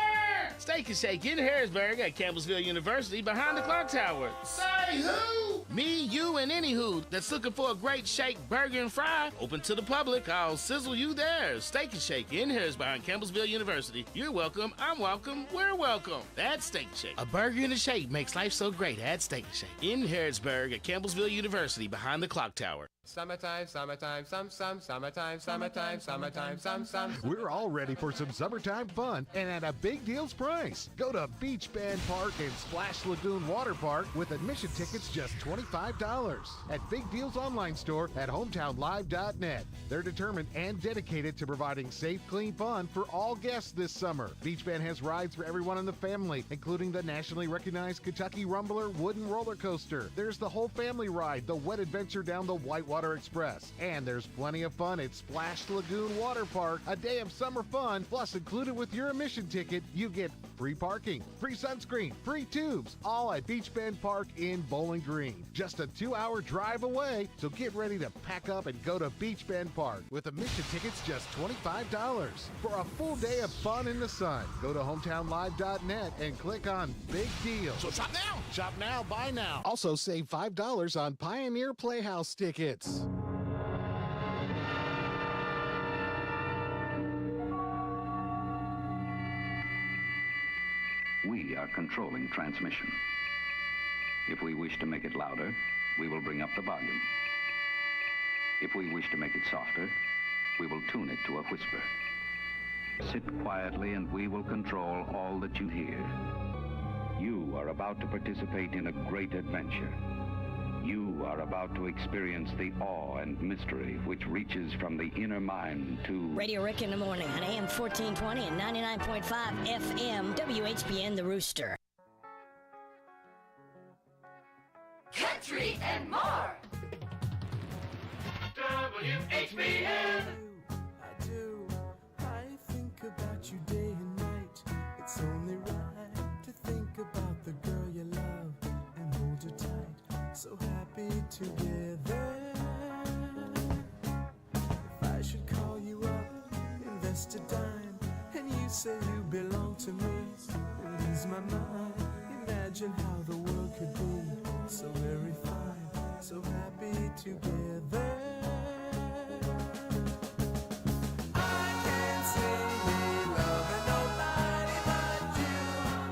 Steak and Shake in Harrisburg at Campbellsville University behind the clock tower.
Say who?
Me, you, and any who that's looking for a great shake, burger, and fry. Open to the public. I'll sizzle you there. Steak and Shake in Harrisburg behind Campbellsville University. You're welcome. I'm welcome. We're welcome. That's Steak and Shake. A burger and a shake makes life so great at Steak and Shake in Harrisburg at Campbellsville University behind the clock tower.
Summertime, summertime, summertime, summertime.
We're all ready for some summertime fun and at a big deals price. Go to Beach Band Park and Splash Lagoon Water Park with admission tickets just $25 at Big Deals online store at hometownlive.net. They're determined and dedicated to providing safe, clean fun for all guests this summer. Beach Band has rides for everyone in the family, including the nationally recognized Kentucky Rumbler wooden roller coaster. There's the whole family ride, the Wet Adventure down the Whitewater Express. And there's plenty of fun at Splash Lagoon Water Park. A day of summer fun, plus included with your admission ticket, you get free parking, free sunscreen, free tubes, all at Beach Bend Park in Bowling Green. Just a 2-hour drive away, so get ready to pack up and go to Beach Bend Park with admission tickets just $25 for a full day of fun in the sun. Go to hometownlive.net and click on Big Deal.
So shop now.
Shop now, buy now. Also save $5 on Pioneer Playhouse tickets.
We are controlling transmission. If we wish to make it louder, we will bring up the volume. If we wish to make it softer, we will tune it to a whisper. Sit quietly and we will control all that you hear. You are about to participate in a great adventure. You are about to experience the awe and mystery which reaches from the inner mind to...
Radio Rick in the morning on AM 1420 and 99.5 FM WHBN The Rooster.
Country and more. WHBN.
I do. I think about you day and night. It's only right to think about the girl you love and hold her tight. So happy together. If I should call you up, invest a dime, and you say you belong to me, and ease my mind. Imagine how the world could be so very fine, so happy together. I can't see me loving nobody but you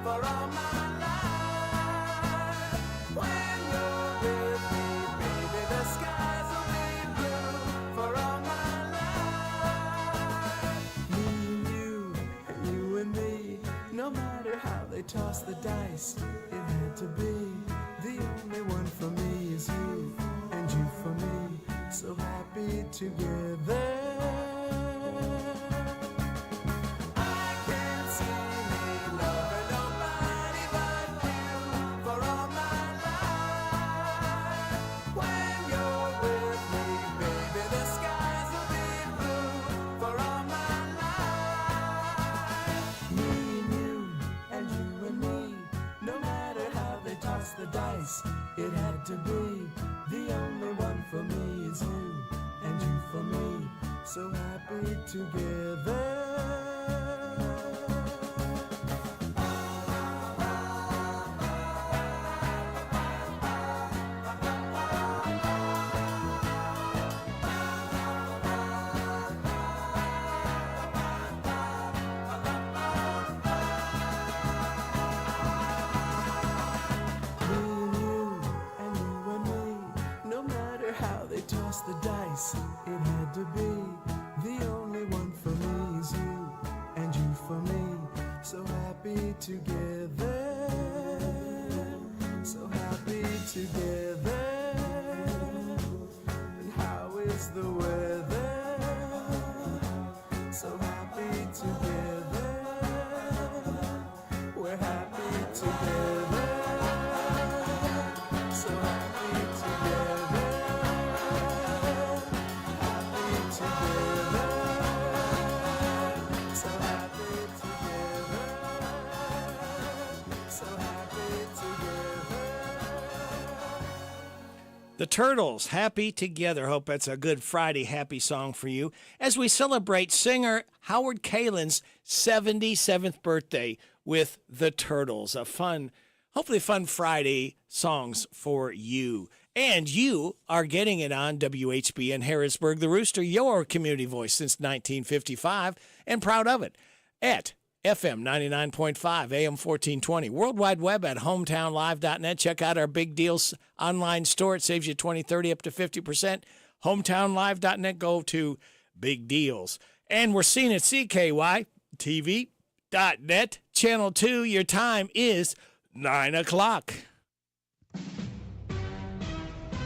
for all my life. When you're with me, baby, the skies will be blue for all my life. You and me, no matter how they toss the dice, it had to be. The only one for me is you, and you for me, so happy together. I can't see me loving nobody but you for all my life. When you're with dice. It had to be. The only one for me is you, and you for me. So happy together. Toss the dice, it had to be. The only one for me is you, and you for me. So happy together, so happy together. And how is the weather? So happy together, we're happy together. So happy together.
The Turtles, Happy Together. Hope that's a good Friday happy song for you as we celebrate singer Howard Kalin's 77th birthday with the Turtles. A fun, hopefully fun Friday songs for you. And you are getting it on WHBN Harrisburg, the Rooster, your community voice since 1955, and proud of it, at FM 99.5, AM 1420, World Wide Web at hometownlive.net. Check out our Big Deals online store. It saves you 20, 30, up to 50%. Hometownlive.net. Go to Big Deals. And we're seen at CKY TV.net, Channel 2. Your time is 9 o'clock.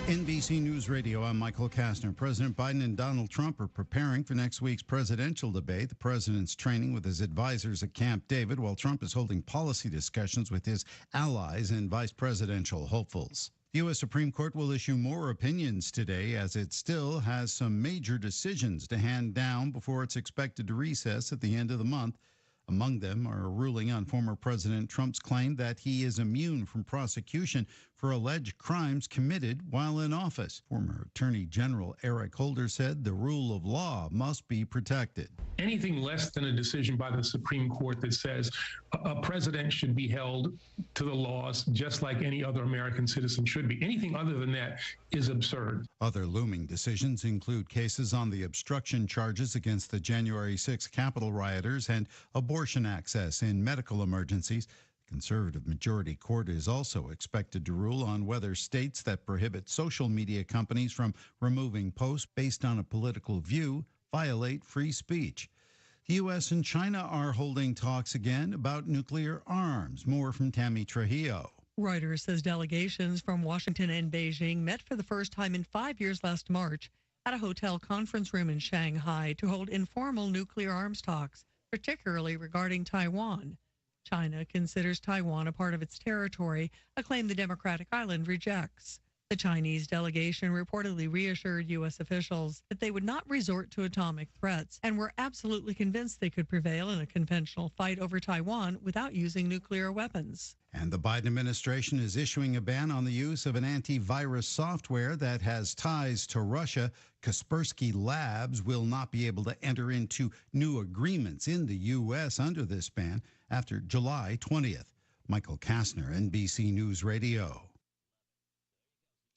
NBC News Radio, I'm Michael Kastner. President Biden and Donald Trump are preparing for next week's presidential debate. The president's training with his advisors at Camp David, while Trump is holding policy discussions with his allies and vice presidential hopefuls. The U.S. Supreme Court will issue more opinions today as it still has some major decisions to hand down before it's expected to recess at the end of the month. Among them are a ruling on former President Trump's claim that he is immune from prosecution for alleged crimes committed while in office. Former Attorney General Eric Holder said the rule of law must be protected.
Anything less than a decision by the Supreme Court that says a president should be held to the laws just like any other American citizen should be. Anything other than that is absurd.
Other looming decisions include cases on the obstruction charges against the January 6 Capitol rioters and abortion access in medical emergencies. The conservative majority court is also expected to rule on whether states that prohibit social media companies from removing posts based on a political view violate free speech. The U.S. and China are holding talks again about nuclear arms. More from Tammy Trujillo.
Reuters says delegations from Washington and Beijing met for the first time in 5 years last March at a hotel conference room in Shanghai to hold informal nuclear arms talks, particularly regarding Taiwan. China considers Taiwan a part of its territory, a claim the Democratic Island rejects. The Chinese delegation reportedly reassured U.S. officials that they would not resort to atomic threats and were absolutely convinced they could prevail in a conventional fight over Taiwan without using nuclear weapons.
And the Biden administration is issuing a ban on the use of an antivirus software that has ties to Russia. Kaspersky Labs will not be able to enter into new agreements in the U.S. under this ban after July 20th. Michael Kastner, NBC News Radio.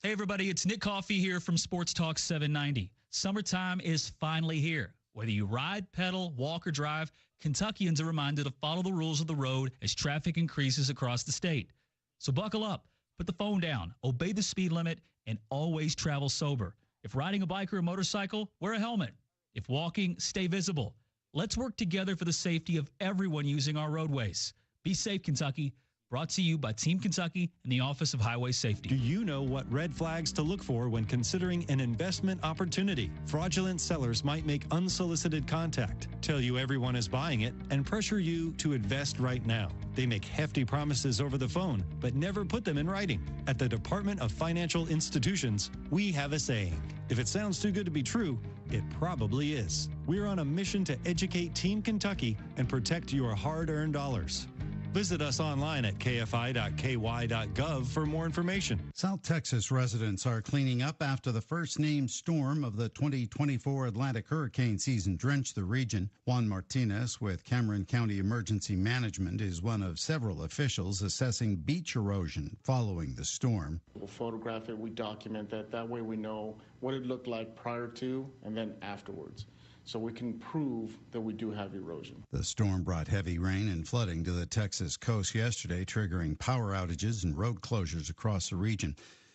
Hey, everybody, it's Nick Coffey here from Sports Talk 790. Summertime is finally here. Whether you ride, pedal, walk, or drive, Kentuckians are reminded to follow the rules of the road as traffic increases across the state. So buckle up, put the phone down, obey the speed limit, and always travel sober. If riding a bike or a motorcycle, wear a helmet. If walking, stay visible. Let's work together for the safety of everyone using our roadways. Be safe, Kentucky. Brought to you by Team Kentucky and the Office of Highway Safety.
Do you know what red flags to look for when considering an investment opportunity? Fraudulent sellers might make unsolicited contact, tell you everyone is buying it, and pressure you to invest right now. They make hefty promises over the phone, but never put them in writing. At the Department of Financial Institutions, we have a saying. If it sounds too good to be true, it probably is. We're on a mission to educate Team Kentucky and protect your hard-earned dollars. Visit us online at kfi.ky.gov for more information.
South Texas residents are cleaning up after the first named storm of the 2024 Atlantic hurricane season drenched the region. Juan Martinez with Cameron County Emergency Management is one of several officials assessing beach erosion following the storm.
We'll photograph it, we document that. That way we know what it looked like prior to and then afterwards, so we can prove that we do have erosion.
The storm brought heavy rain and flooding to the Texas coast yesterday, triggering power outages and road closures across the region.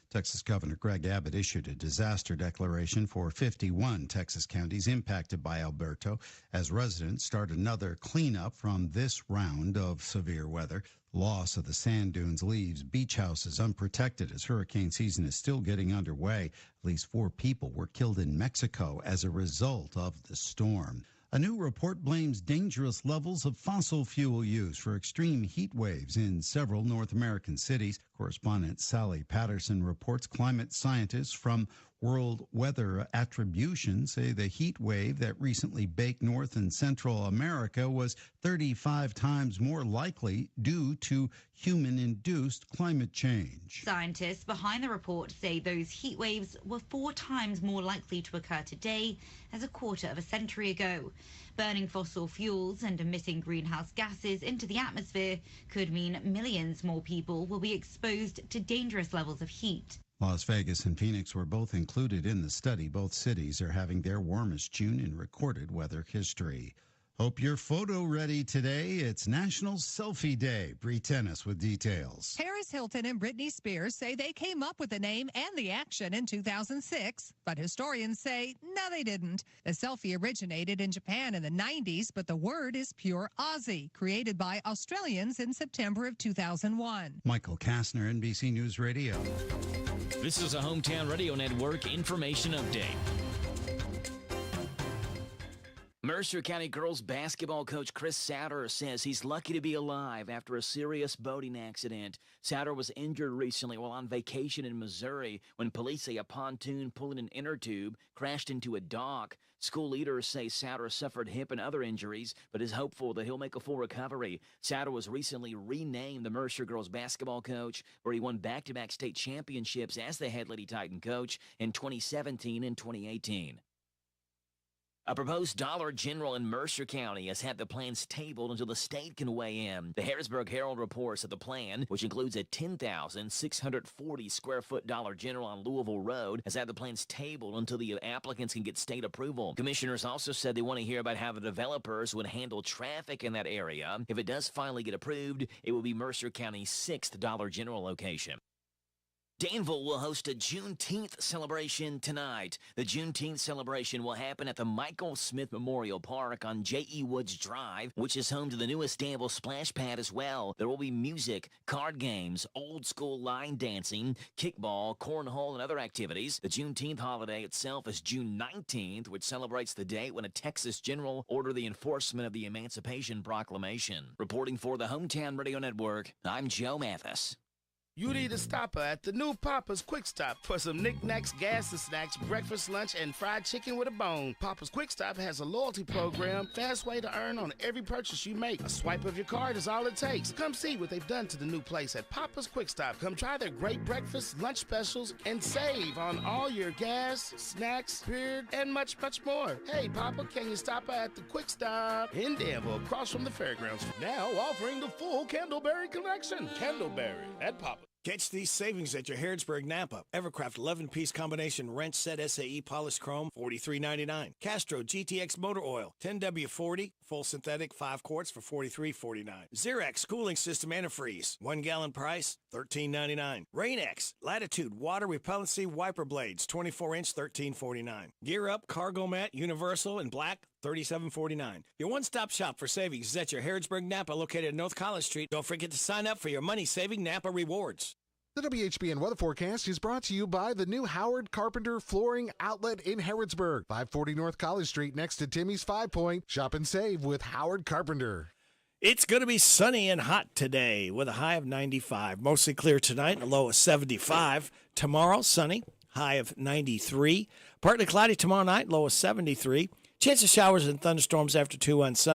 Texas Governor Greg Abbott issued a disaster declaration for 51 Texas counties impacted by Alberto as residents start another cleanup from this round of severe weather. Loss of the sand dunes leaves beach houses unprotected as hurricane season is still getting underway. At least 4 people were killed in Mexico as a result of the storm. A new report blames dangerous levels of fossil fuel use for extreme heat waves in several North American cities. Correspondent Sally Patterson reports climate scientists from World Weather Attribution say the heat wave that recently baked North and Central America was 35 times more likely due to human-induced climate change.
Scientists behind the report say those heat waves were 4 times more likely to occur today as a quarter of a century ago. Burning fossil fuels and emitting greenhouse gases into the atmosphere could mean millions more people will be exposed to dangerous levels of heat.
Las Vegas and Phoenix were both included in the study. Both cities are having their warmest June in recorded weather history. Hope you're photo ready today. It's National Selfie Day. Bree Tennis with details.
Paris Hilton and Britney Spears say they came up with the name and the action in 2006, but historians say no, they didn't. The selfie originated in Japan in the 90s, but the word is pure Aussie, created by Australians in September of 2001.
Michael Kastner, NBC News Radio.
This is a Hometown Radio Network information update. Mercer County girls basketball coach Chris Sauter says he's lucky to be alive after a serious boating accident. Sauter was injured recently while on vacation in Missouri when police say a pontoon pulling an inner tube crashed into a dock. School leaders say Sauter suffered hip and other injuries, but is hopeful that he'll make a full recovery. Sauter was recently renamed the Mercer girls basketball coach, where he won back-to-back state championships as the head Lady Titan coach in 2017 and 2018. A proposed Dollar General in Mercer County has had the plans tabled until the state can weigh in. The Harrisburg Herald reports that the plan, which includes a 10,640 square foot Dollar General on Louisville Road, has had the plans tabled until the applicants can get state approval. Commissioners also said they want to hear about how the developers would handle traffic in that area. If it does finally get approved, it will be Mercer County's 6th Dollar General location. Danville will host a Juneteenth celebration tonight. The Juneteenth celebration will happen at the Michael Smith Memorial Park on J.E. Woods Drive, which is home to the newest Danville splash pad as well. There will be music, card games, old school line dancing, kickball, cornhole, and other activities. The Juneteenth holiday itself is June 19th, which celebrates the date when a Texas general ordered the enforcement of the Emancipation Proclamation. Reporting for the Hometown Radio Network, I'm Joe Mathis.
You need a stopper at the new Papa's Quick Stop for some knickknacks, gas and snacks, breakfast, lunch, and fried chicken with a bone. Papa's Quick Stop has a loyalty program, fast way to earn on every purchase you make. A swipe of your card is all it takes. Come see what they've done to the new place at Papa's Quick Stop. Come try their great breakfast, lunch specials, and save on all your gas, snacks, beer, and much, much more. Hey, Papa, can you stop at the Quick Stop in Danville, across from the fairgrounds? Now offering the full Candleberry collection. Candleberry at Papa.
Catch these savings at your Harrodsburg Napa. Evercraft 11-piece combination wrench set SAE polished chrome, $43.99. Castro GTX motor oil, 10W40, full synthetic, 5 quarts for $43.49. Xerox cooling system antifreeze, 1 gallon price, $13.99. Rain-X Latitude water repellency wiper blades, 24-inch, $13.49. Gear Up cargo mat, universal in black, $37.49. Your one-stop shop for savings is at your Harrodsburg Napa located at North College Street. Don't forget to sign up for your money-saving Napa rewards.
The WHBN weather forecast is brought to you by the new Howard Carpenter Flooring Outlet in Harrodsburg, 540 North College Street next to Timmy's 5 Point. Shop and save with Howard Carpenter.
It's going to be sunny and hot today with a high of 95. Mostly clear tonight and a low of 75. Tomorrow, sunny, high of 93. Partly cloudy tomorrow night, low of 73. Chance of showers and thunderstorms after 2 on Sunday.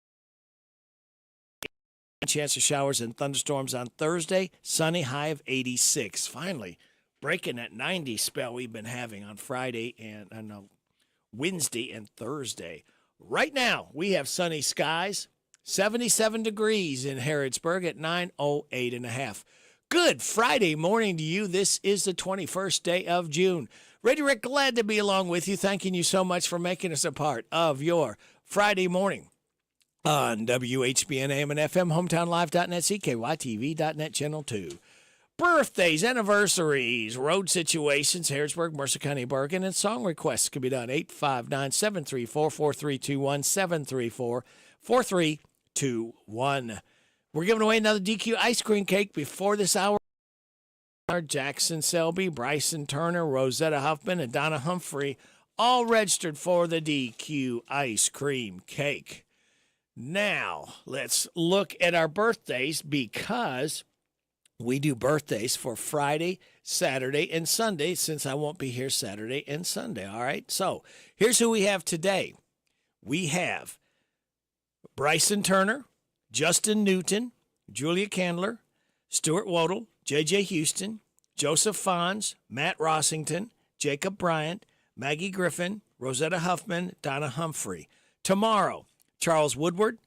chance of showers and thunderstorms on Thursday. Sunny, high of 86. Finally, breaking that 90 spell we've been having on Friday and on Wednesday and Thursday. Right now, we have sunny skies, 77 degrees in Harrodsburg at 9:08 and a half. Good Friday morning to you. This is the 21st day of June. Radio Rick, glad to be along with you. Thanking you so much for making us a part of your Friday morning on WHBN AM and FM, HometownLive.net, CKYTV.net, Channel 2. Birthdays, anniversaries, road situations, Harrisburg, Mercer County, Bergen, and song requests can be done 859-734-4321, 734-4321. We're giving away another DQ ice cream cake before this hour. Jackson Selby, Bryson Turner, Rosetta Huffman, and Donna Humphrey all registered for the DQ ice cream cake. Now, let's look at our birthdays because we do birthdays for Friday, Saturday, and Sunday since I won't be here Saturday and Sunday, all right? So here's who we have today. We have Bryson Turner, Justin Newton, Julia Candler, Stuart Wodle, J.J. Houston, Joseph Fons, Matt Rossington, Jacob Bryant, Maggie Griffin, Rosetta Huffman, Donna Humphrey. Tomorrow, Charles Woodward,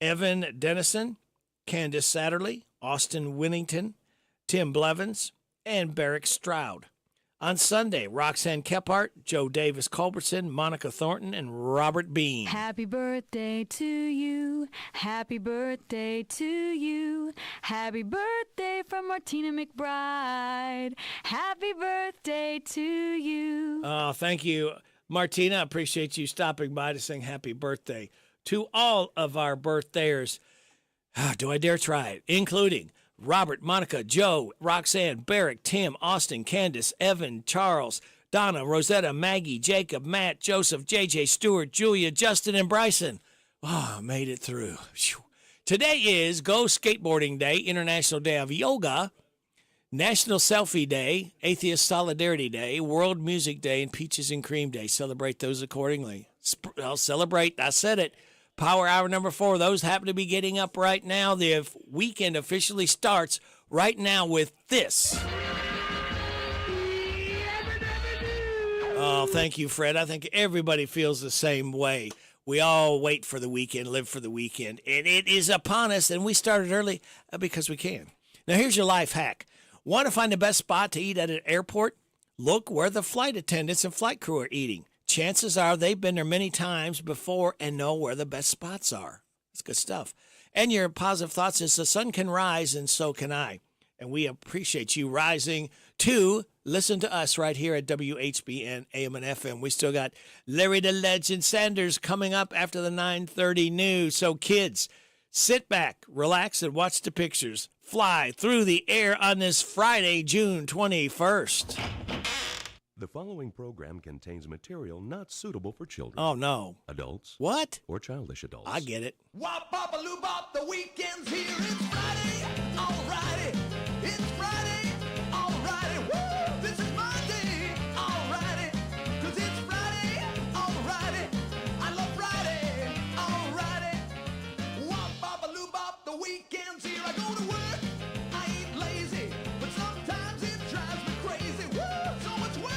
Evan Dennison, Candace Satterley, Austin Winnington, Tim Blevins, and Barrick Stroud. On Sunday, Roxanne Kephart, Joe Davis Culbertson, Monica Thornton, and Robert Bean.
Happy birthday to you. Happy birthday to you. Happy birthday from Martina McBride. Happy birthday to you.
Oh, thank you, Martina. I appreciate you stopping by to sing happy birthday to all of our birthdays. Do I dare try it? Including Robert, Monica, Joe, Roxanne, Barrick, Tim, Austin, Candace, Evan, Charles, Donna, Rosetta, Maggie, Jacob, Matt, Joseph, JJ, Stuart, Julia, Justin, and Bryson. Oh, made it through. Whew. Today is Go Skateboarding Day, International Day of Yoga, National Selfie Day, Atheist Solidarity Day, World Music Day, and Peaches and Cream Day. Celebrate those accordingly. I'll celebrate. I said it. Power Hour number 4. Those happen to be getting up right now. The weekend officially starts right now with this. Oh, thank you, Fred. I think everybody feels the same way. We all wait for the weekend, live for the weekend, and it is upon us, and we started early because we can. Now, here's your life hack. Want to find the best spot to eat at an airport? Look where the flight attendants and flight crew are eating. Chances are they've been there many times before and know where the best spots are. That's good stuff. And your positive thoughts is the sun can rise and so can I. And we appreciate you rising to listen to us right here at WHBN AM and FM. We still got Larry the Legend Sanders coming up after the 9:30 news. So kids, sit back, relax, and watch the pictures fly through the air on this Friday, June 21st.
The following program contains material not suitable for children.
Oh, no.
Adults.
What?
Or childish adults.
I get it.
Wop, bop, a loo, bop, the weekend's here. It's Friday, alrighty. It's Friday, alrighty. Woo! This is my day, alrighty. 'Cause it's Friday, alrighty. I love Friday, alrighty. Wop, bop, a loo, bop, the weekend's here. I go to work, I ain't lazy, but sometimes it drives me crazy. Woo! So much work.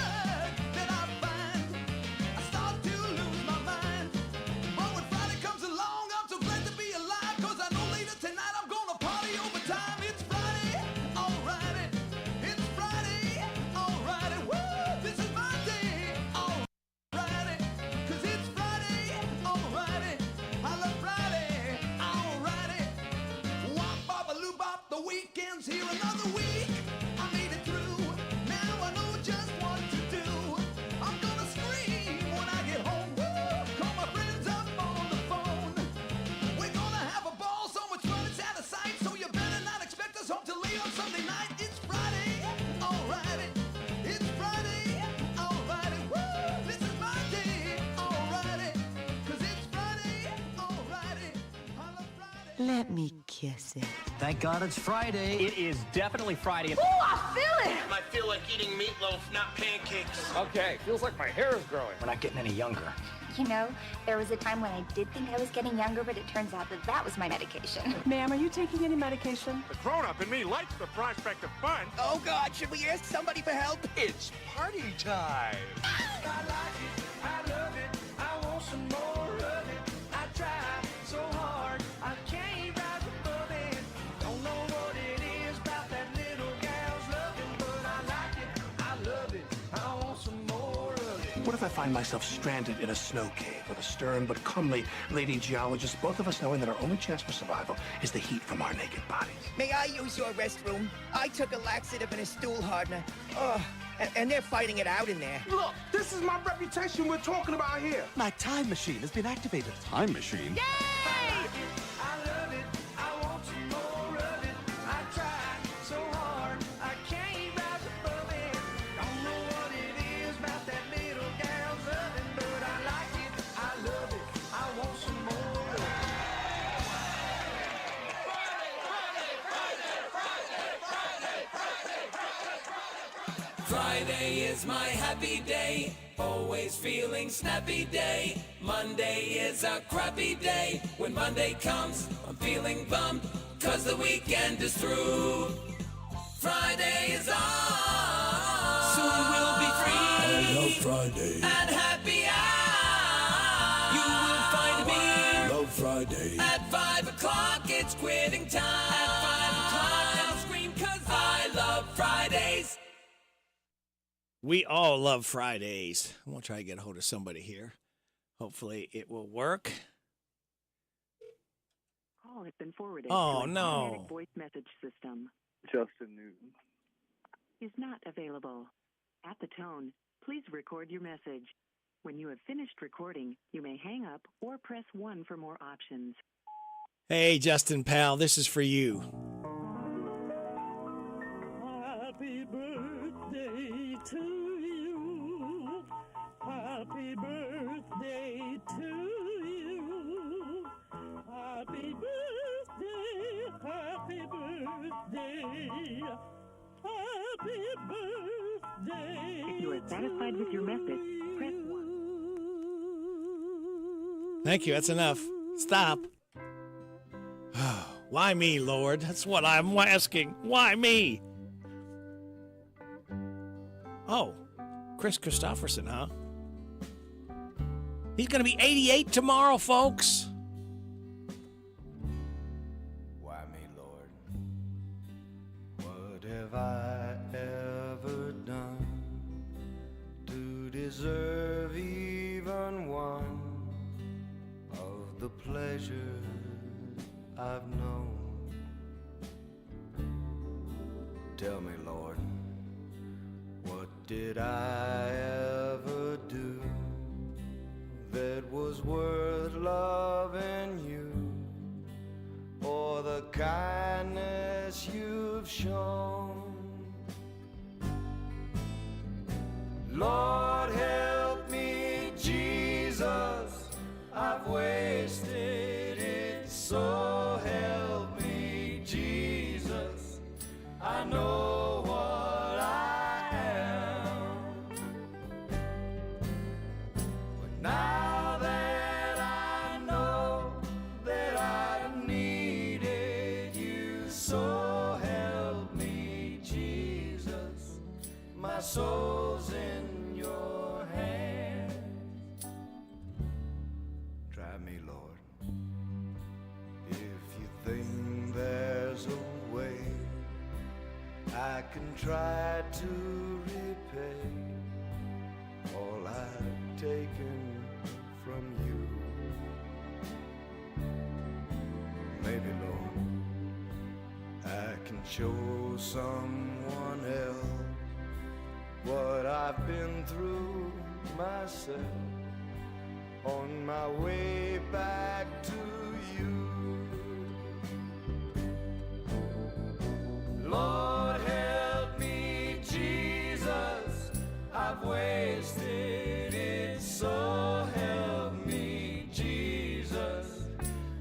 Here another week, I made it through. Now I know just what to do. I'm gonna scream when I get home. Woo! Call my friends up on the phone. We're gonna have a ball, so much fun it's out of sight. So you better not expect us home till late on Sunday night. It's Friday, alrighty. It's Friday, alrighty. Woo! This is my day, alrighty. 'Cause it's Friday, alrighty. I love Friday.
Let me kiss it.
Thank God it's Friday.
It is definitely Friday.
Ooh, I feel it!
I feel like eating meatloaf, not pancakes.
Okay, feels like my hair is growing. We're not getting any younger.
You know, there was a time when I did think I was getting younger, but it turns out that that was my medication.
Ma'am, are you taking any medication?
The grown-up in me likes the prospect of fun.
Oh, God, should we ask somebody for help? It's party time.
I like it, I love it, I want some more of it. I try so hard, I can't rise above it. Don't know what it is about that little gal's loving, but I like it, I love it, I want some more of it.
What if I find myself stranded in a snow cave with a stern but comely lady geologist, both of us knowing that our only chance for survival is the heat from our naked bodies?
May I use your restroom? I took a laxative and a stool hardener. Oh, and they're fighting it out in there.
Look, this is my reputation we're talking about here.
My time machine has been activated.
Time machine?
I like it, I love it, I want some more of it. I try so hard, I can't rise above it. Don't know what it is about that little gal's loving, but I like it, I love it, I want some more of it. Friday is my happy day, always feeling snappy day. Monday is a crappy day, when Monday comes, I'm feeling bummed, cause the weekend is through. Friday is on, soon we'll be free.
I love Friday.
And happy hour, you will find me.
I love Friday.
At 5 o'clock, it's quitting time. At 5 o'clock, I'll scream cause I love Fridays.
We all love Fridays. I'm going to try to get a hold of somebody here. Hopefully it will work.
Call has been forwarded
Oh,
to an
no.
automatic voice message system.
Justin Newton.
Is not available. At the tone, please record your message. When you have finished recording, you may hang up or press 1 for more options.
Hey, Justin Pal, this is for you.
Happy birthday to you. Happy birthday to you. Happy birthday, happy birthday. Happy birthday.
If you are satisfied with your message, press 1.
Thank you. That's enough. Stop. Why me, Lord? That's what I'm asking. Why me? Oh, Chris Christopherson, huh? He's going to be 88 tomorrow, folks.
Why me, Lord? What have I ever done to deserve even one of the pleasures I've known? Tell me, Lord, what did I ever do that was worth loving you, or the kindness you've shown? Lord, help me, Jesus, I've wasted it, so help me, Jesus, I know what I am. But now that I know that I've needed you, so help me, Jesus, my soul's in your hands. Try me, Lord, if you think there's a way I can try to repay all I've taken from you. Maybe, Lord, I can show someone else what I've been through myself on my way back to you. Lord, help me, Jesus, I've wasted it, so help me, Jesus,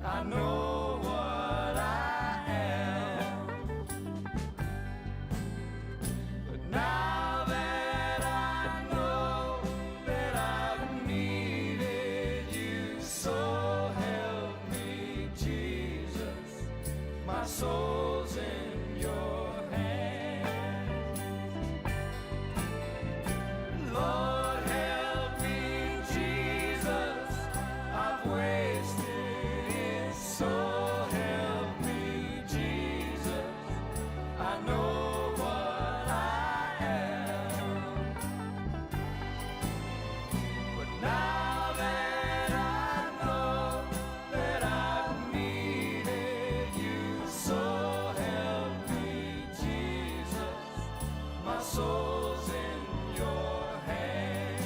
I know what I am. But now that I know that I've needed my soul's in your hands. Lord, help me, Jesus, I've wasted it. So help me, Jesus, I know what I am. But now that I know that I've needed you, so help me, Jesus, my soul's in your hand.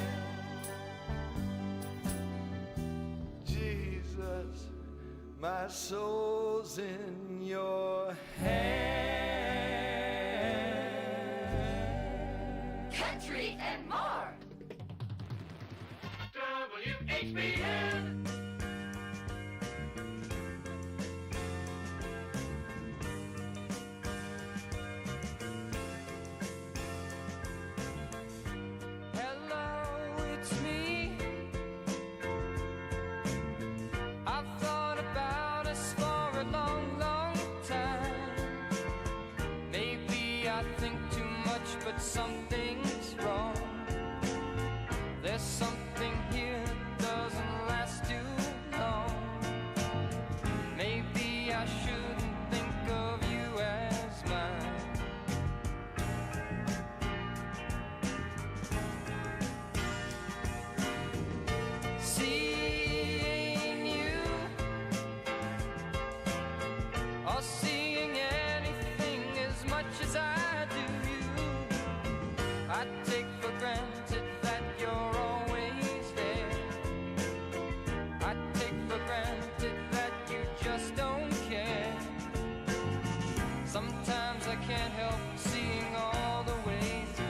Jesus, my soul's in your hand.
Country and more. WHBN.
Hello, it's me. I've thought about us for a long, long time. Maybe I think too much, but something's wrong. There's something here that doesn't last too long. Maybe I shouldn't think of you as mine. Seeing you, or seeing anything as much as I do you, I take for granted that you're always there. I take for granted that you just don't care. Sometimes I can't help seeing all the way through.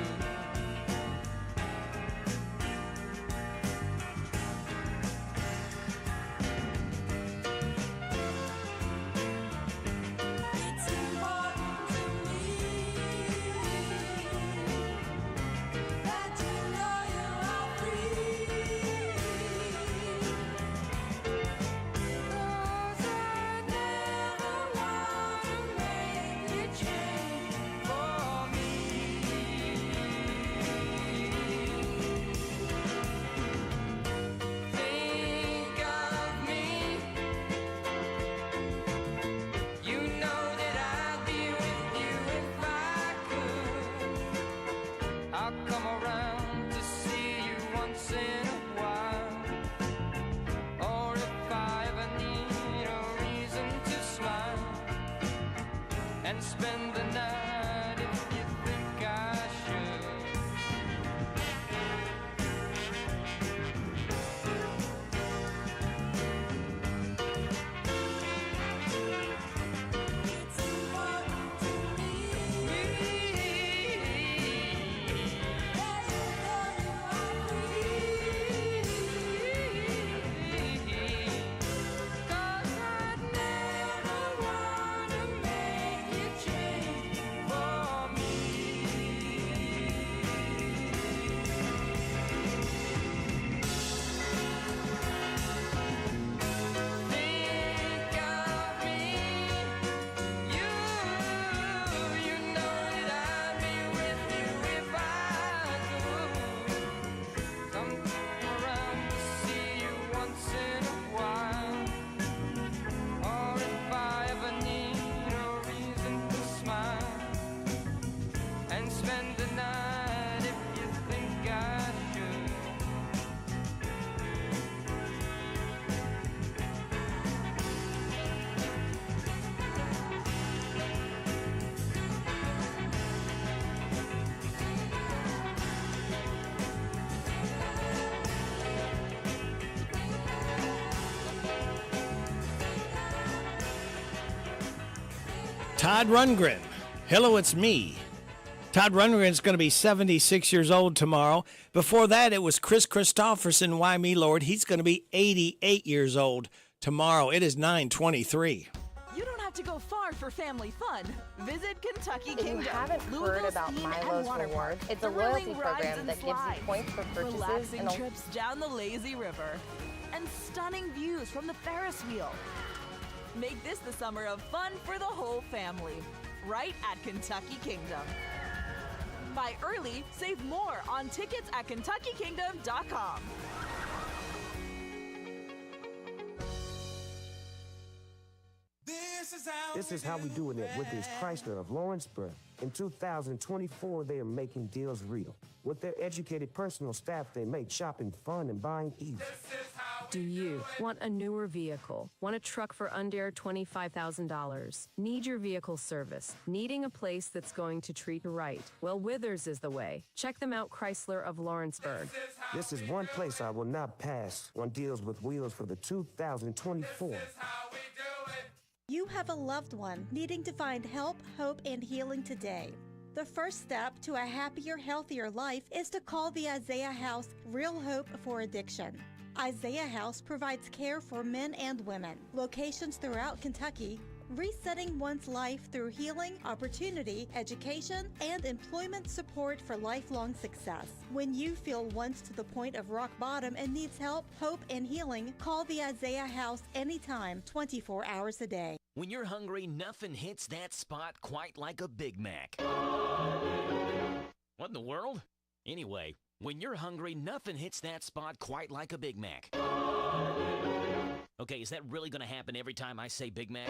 It's important to me that you know you are free. 'Cause I never wanna make you change for me. Think of me. You know that I'd be with you if I could. I'll come around to see you once in a while. Or if I ever need a reason to smile and spend the night if you think I should. It's important to me that you know you are free. 'Cause I'd never wanna make you change for me. Think of me. You know that I'd be with you if I could. Come around to see you once in a while. Or if I ever need a reason to smile and spend the night if you think I should.
Todd Rundgren. Hello, it's me. Todd Rundgren's going to be 76 years old tomorrow. Before that, it was Chris Christopherson. Why me, Lord? He's going to be 88 years old tomorrow. It is 9:23.
You don't have to go far for family fun. Visit Kentucky
If you
Kingdom.
haven't heard
Louisville
about
Skiing and
Milo's
Water Park.
Rewards, it's a
Thrilling
loyalty
rides
program
and
that gives you
slides.
points for purchases
Relaxing
and a
trips down the lazy river. And stunning views from the Ferris wheel. Make this the summer of fun for the whole family, right at Kentucky Kingdom. Buy early, save more on tickets at KentuckyKingdom.com.
This is how we do it at Withers Chrysler of Lawrenceburg. In 2024, they are making deals real. With their educated personal staff, they make shopping fun and buying easy.
Do you want a newer vehicle? Want a truck for under $25,000? Need your vehicle service? Needing a place that's going to treat you right? Well, Withers is the way. Check them out, Chrysler of Lawrenceburg.
This is one place I will not pass on deals with wheels for the 2024.
You have a loved one needing to find help, hope, and healing today. The first step to a happier, healthier life is to call the Isaiah House Real Hope for Addiction. Isaiah House provides care for men and women, locations throughout Kentucky, resetting one's life through healing, opportunity, education, and employment support for lifelong success. When you feel once to the point of rock bottom and needs help, hope, and healing, call the Isaiah House anytime, 24 hours a day.
When you're hungry, nothing hits that spot quite like a Big Mac. What in the world? Anyway, when you're hungry, nothing hits that spot quite like a Big Mac. Okay, is that really going to happen every time I say Big Mac?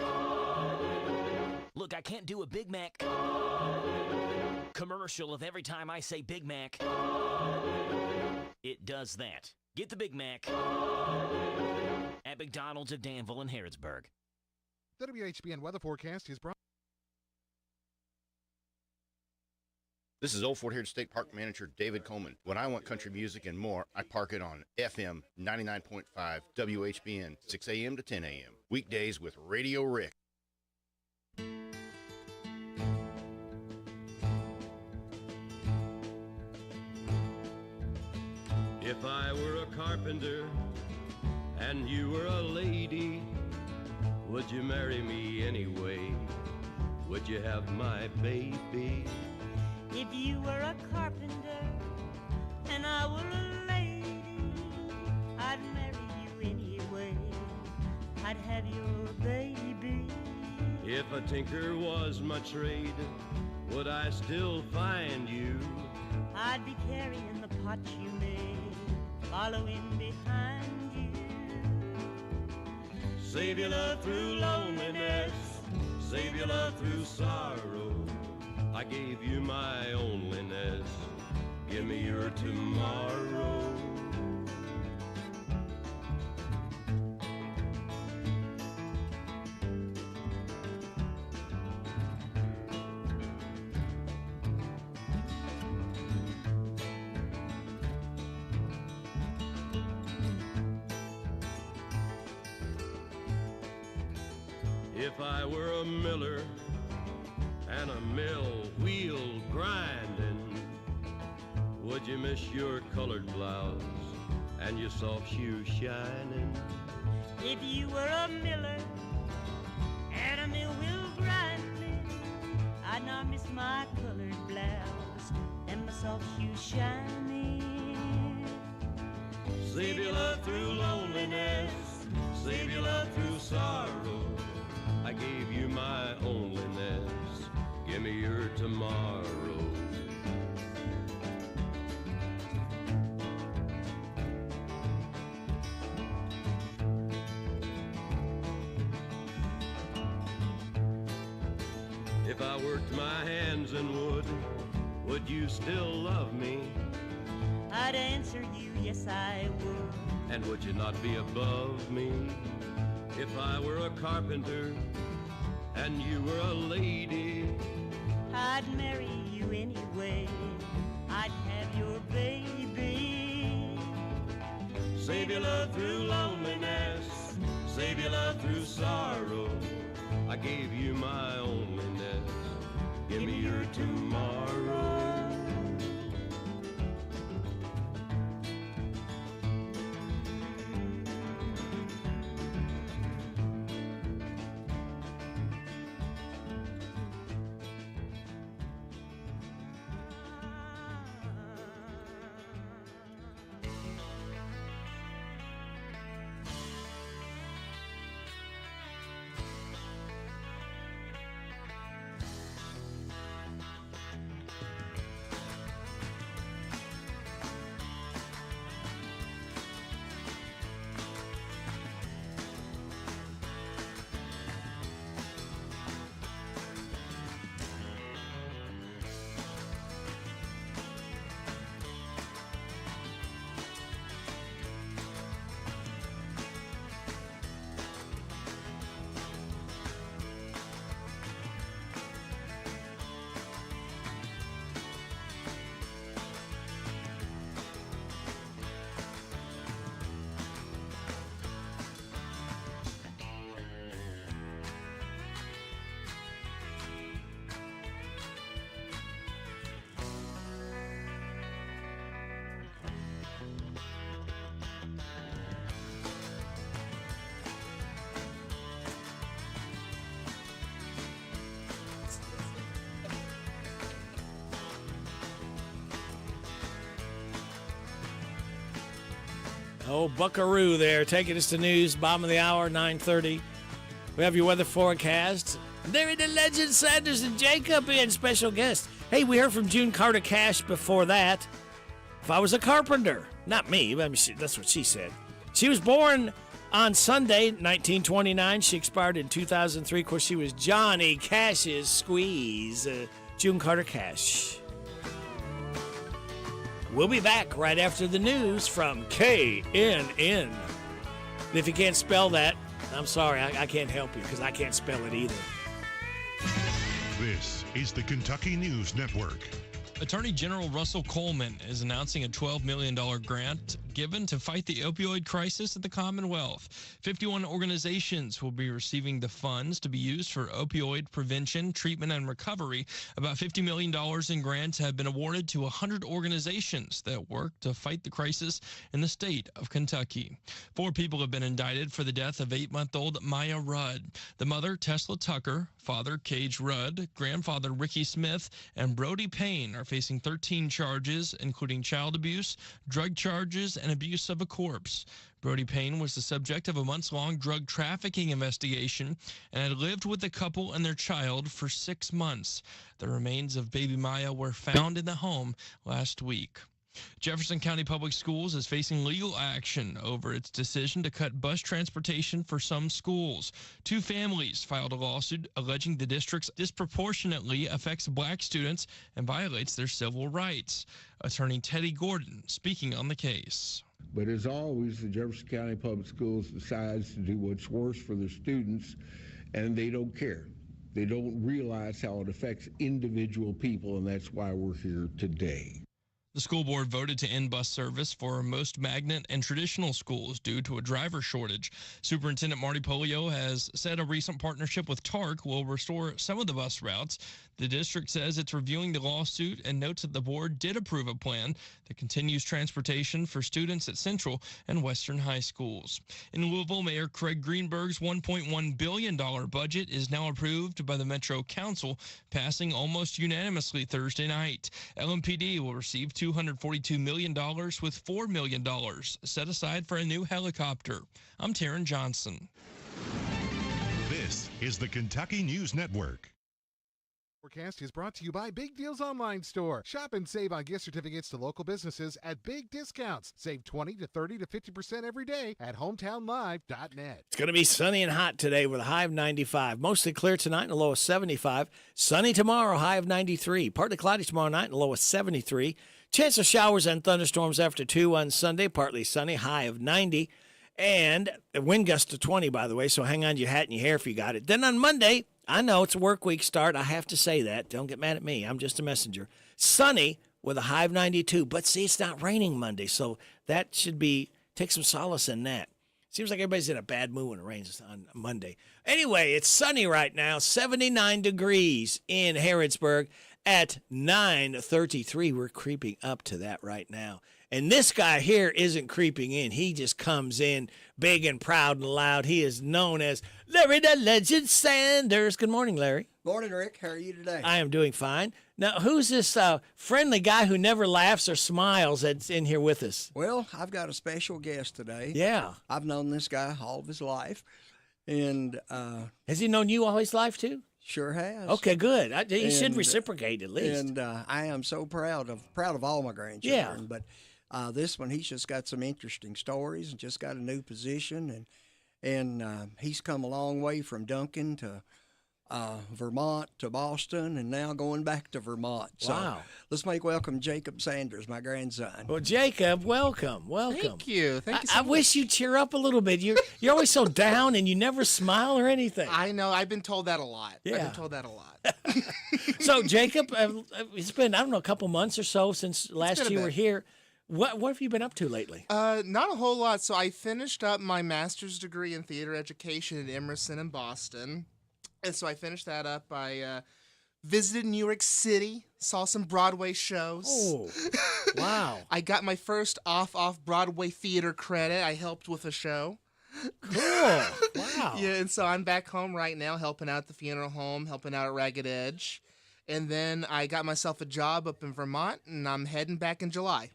Look, I can't do a Big Mac commercial of every time I say Big Mac. It does that. Get the Big Mac at McDonald's of Danville and Harrodsburg.
WHBN weather forecast is brought.
This is Old Fort Hayward State Park Manager David Coleman. When I want country music and more, I park it on FM 99.5 WHBN, 6 a.m. to 10 a.m. Weekdays with Radio Rick.
If I were a carpenter and you were a lady, would you marry me anyway? Would you have my baby?
If you were a carpenter and I were a lady, I'd marry you anyway. I'd have your baby.
If a tinker was my trade, would I still find you?
I'd be carrying the pot you made, following behind you.
Save your love through loneliness, save your love through sorrow. I gave you my onlyness, give me your tomorrow. If I were a miller and a mill wheel grinding, would you miss your colored blouse and your soft shoes shining?
If you were a miller and a mill wheel grinding, I'd not miss my colored blouse and my soft shoes shining.
Save your love through loneliness, save your love through sorrow. I gave you my onlyness, give me your tomorrow. If I worked my hands in wood, would you still love me?
I'd answer you, yes I would.
And would you not be above me? If I were a carpenter and you were a lady,
I'd marry you anyway. I'd have your baby.
save your love through loneliness, save your love through sorrow. I gave you my onlyness, give me your tomorrow.
Oh, Buckaroo there, taking us to news, bottom of the hour, 9:30. We have your weather forecast. There the legend, Sanders and Jacob in special guest. Hey, we heard from June Carter Cash before that. If I was a carpenter. Not me, but that's what she said. She was born on Sunday, 1929. She expired in 2003. Of course, she was Johnny Cash's squeeze. June Carter Cash. We'll be back right after the news from KNN. And if you can't spell that, I'm sorry, I can't help you because I can't spell it either.
This is the Kentucky News Network.
Attorney General Russell Coleman is announcing a $12 million grant given to fight the opioid crisis at the Commonwealth. 51 organizations will be receiving the funds to be used for opioid prevention, treatment, and recovery. About $50 million in grants have been awarded to 100 organizations that work to fight the crisis in the state of Kentucky. 4 people have been indicted for the death of 8-month-old Maya Rudd. The mother, Tesla Tucker, father, Cage Rudd, grandfather, Ricky Smith, and Brody Payne are facing 13 charges, including child abuse, drug charges, and abuse of a corpse. Brody Payne was the subject of a months-long drug trafficking investigation and had lived with the couple and their child for 6 months. The remains of baby Maya were found in the home last week. Jefferson County Public Schools is facing legal action over its decision to cut bus transportation for some schools. 2 families filed a lawsuit alleging the district disproportionately affects black students and violates their civil rights. Attorney Teddy Gordon speaking on the case.
But as always, the Jefferson County Public Schools decides to do what's worse for their students, and they don't care. They don't realize how it affects individual people, and that's why we're here today.
The school board voted to end bus service for most magnet and traditional schools due to a driver shortage. Superintendent Marty Polio has said a recent partnership with TARC will restore some of the bus routes. The district says it's reviewing the lawsuit and notes that the board did approve a plan that continues transportation for students at Central and Western high schools. In Louisville, Mayor Craig Greenberg's $1.1 billion budget is now approved by the Metro Council, passing almost unanimously Thursday night. LMPD will receive $242 million with $4 million set aside for a new helicopter. I'm Taryn Johnson.
This is the Kentucky News Network.
Forecast is brought to you by Big Deals Online Store. Shop and save on gift certificates to local businesses at big discounts. Save 20 to 30 to 50% every day at hometownlive.net.
It's going to be sunny and hot today with a high of 95. Mostly clear tonight and a low of 75. Sunny tomorrow, high of 93. Partly cloudy tomorrow night and a low of 73. Chance of showers and thunderstorms after 2 on Sunday. Partly sunny, high of 90. And a wind gust of 20, by the way, so hang on to your hat and your hair if you got it. Then on Monday, I know it's a work week start. I have to say that. Don't get mad at me. I'm just a messenger. Sunny with a high of 92. But see, it's not raining Monday, so that should be, take some solace in that. Seems like everybody's in a bad mood when it rains on Monday. Anyway, it's sunny right now, 79 degrees in Harrodsburg at 9:33. We're creeping up to that right now. And this guy here isn't creeping in. He just comes in big and proud and loud. He is known as Larry the Legend Sanders. Good morning, Larry.
Morning, Rick. How are you today?
I am doing fine. Now, who's this friendly guy who never laughs or smiles that's in here with us?
Well, I've got a special guest today.
Yeah.
I've known this guy all of his life. And
has he known you all his life, too?
Sure has.
Okay, good. He should reciprocate at least.
And I am so proud of all my grandchildren. Yeah. But this one, he's just got some interesting stories and just got a new position. And he's come a long way from Duncan to Vermont to Boston and now going back to Vermont. So
wow.
Let's make welcome Jacob Sanders, my grandson.
Well, Jacob, welcome.
Thank you. Thank you so much.
I wish you'd cheer up a little bit. You're always so down and you never smile or anything.
I know. I've been told that a lot.
Yeah.
I've been told that a lot.
So, Jacob, it's been, I don't know, a couple months or so since last you were here. What have you been up to lately?
Not a whole lot. So I finished up my master's degree in theater education at Emerson in Boston. And so I finished that up. I visited New York City, saw some Broadway shows.
Oh, wow.
I got my first off-Broadway theater credit. I helped with a show.
Cool. Wow.
Yeah, and so I'm back home right now helping out at the funeral home, helping out at Ragged Edge. And then I got myself a job up in Vermont, and I'm heading back in July.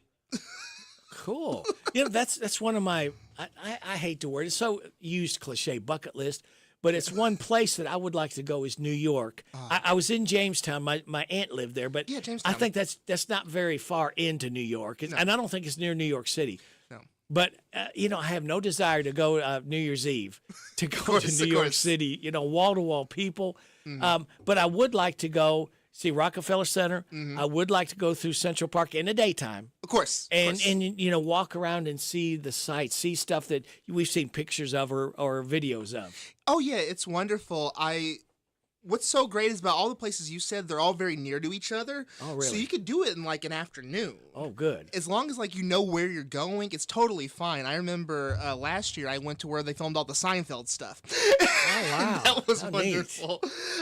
Cool. That's one of my. I hate the word. It's so used cliche bucket list, but it's one place that I would like to go is New York. I was in Jamestown. My aunt lived there, but
Jamestown.
I think that's not very far into New York, and I don't think it's near New York City.
No.
But I have no desire to go New Year's Eve to go to New York City. Wall to wall people. But I would like to go see Rockefeller Center. I would like to go through Central Park in the daytime.
Of course.
And walk around and see the sights, see stuff that we've seen pictures of or videos of.
Oh yeah, it's wonderful. What's so great is about all the places you said, they're all very near to each other.
Oh, really?
So you could do it in like an afternoon.
Oh, good.
As long as like you know where you're going, it's totally fine. I remember last year I went to where they filmed all the Seinfeld stuff.
Oh wow,
that was
How
wonderful.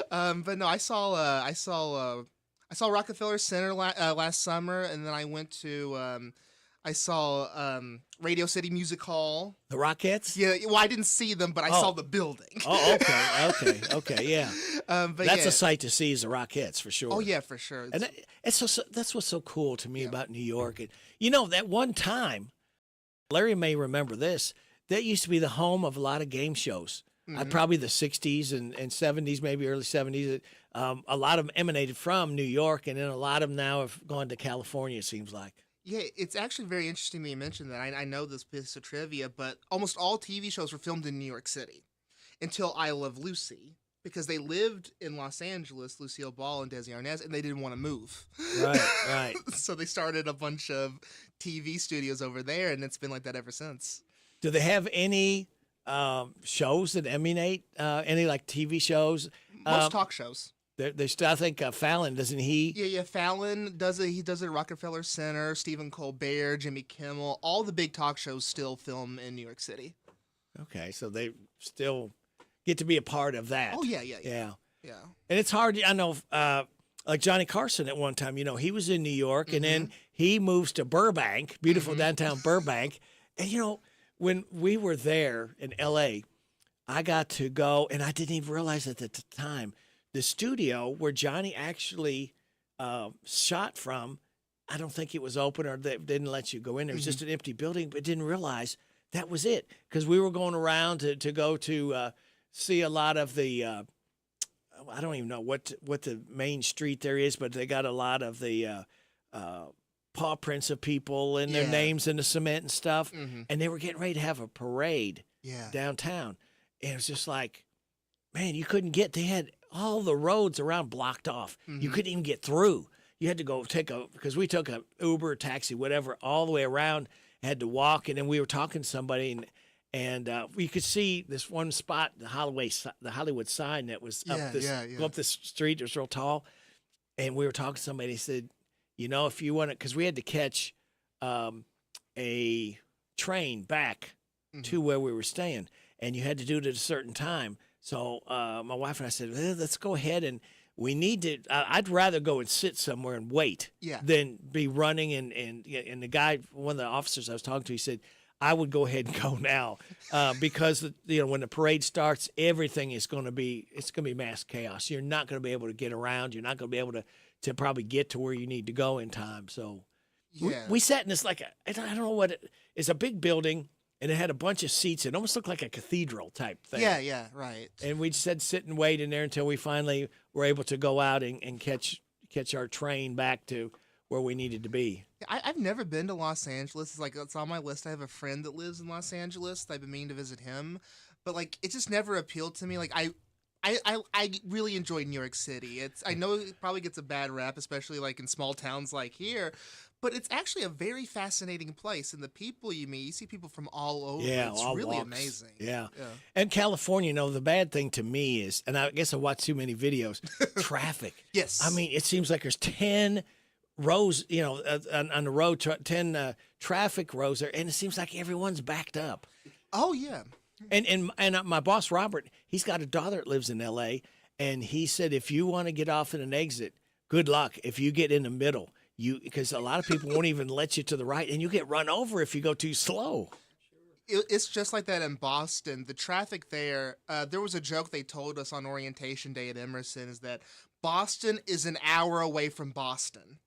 But no, I saw Rockefeller Center last summer, and then I went to I saw Radio City Music Hall.
The Rockettes?
Yeah, well, I didn't see them, but I saw the building.
Oh, okay, yeah.
But
that's a sight to see is the Rockettes for sure.
Oh yeah, for sure.
And that's what's so cool to me about New York. And that one time, Larry may remember this. That used to be the home of a lot of game shows. Probably the '60s and '70s, maybe early '70s. A lot of them emanated from New York, and then a lot of them now have gone to California. It seems like.
Yeah, it's actually very interesting that you mentioned that. I know this piece of trivia, but almost all TV shows were filmed in New York City until I Love Lucy, because they lived in Los Angeles, Lucille Ball and Desi Arnaz, and they didn't want to move.
Right.
So they started a bunch of TV studios over there, and it's been like that ever since.
Do they have any shows that emanate, any like TV shows?
Most talk shows.
They still, I think Fallon, doesn't he?
Yeah. Fallon does it. He does it at Rockefeller Center. Stephen Colbert, Jimmy Kimmel, all the big talk shows still film in New York City.
Okay, so they still get to be a part of that.
Oh yeah.
And it's hard. I know, like Johnny Carson at one time. He was in New York, and then he moves to Burbank, beautiful downtown Burbank. And when we were there in L.A., I got to go, and I didn't even realize it at the time. The studio where Johnny actually shot from, I don't think it was open or they didn't let you go in. It was just an empty building, but didn't realize that was it. Because we were going around to go to see a lot of the, I don't even know what the main street there is, but they got a lot of the paw prints of people and their names in the cement and stuff. And they were getting ready to have a parade downtown. And it was just like, man, you couldn't get, they had all the roads around blocked off. You couldn't even get through. You had to go because we took a Uber, taxi, whatever, all the way around, had to walk. And then we were talking to somebody and we could see this one spot, the Hollywood sign that was go up this street. It was real tall. And we were talking to somebody. He said, if you want to, because we had to catch a train back to where we were staying, and you had to do it at a certain time. So my wife and I said, let's go ahead, and we need to. I'd rather go and sit somewhere and wait than be running. And the guy, one of the officers I was talking to, he said, I would go ahead and go now because when the parade starts, everything is going to be mass chaos. You're not going to be able to get around. You're not going to be able to probably get to where you need to go in time. So we sat in this I don't know what it's a big building. And it had a bunch of seats. It almost looked like a cathedral type thing.
Yeah, right.
And we just said sit and wait in there until we finally were able to go out and catch our train back to where we needed to be.
I've never been to Los Angeles. It's on my list. I have a friend that lives in Los Angeles. I've been meaning to visit him. But it just never appealed to me. I really enjoy New York City. I know it probably gets a bad rap, especially in small towns like here. But it's actually a very fascinating place, and the people you meet, you see people from all over.
Yeah,
it's
all
really
walks.
amazing.
Yeah. And California, the bad thing to me is, and I guess I watch too many videos, traffic.
Yes.
I mean, it seems like there's 10 rows, on the road, 10 traffic rows there, and it seems like everyone's backed up.
Oh, yeah.
And my boss, Robert, he's got a daughter that lives in L.A., and he said if you want to get off at an exit, good luck if you get in the middle. Because a lot of people won't even let you to the right, and you get run over if you go too slow.
It's just like that in Boston. The traffic there, there was a joke they told us on orientation day at Emerson, is that Boston is an hour away from Boston.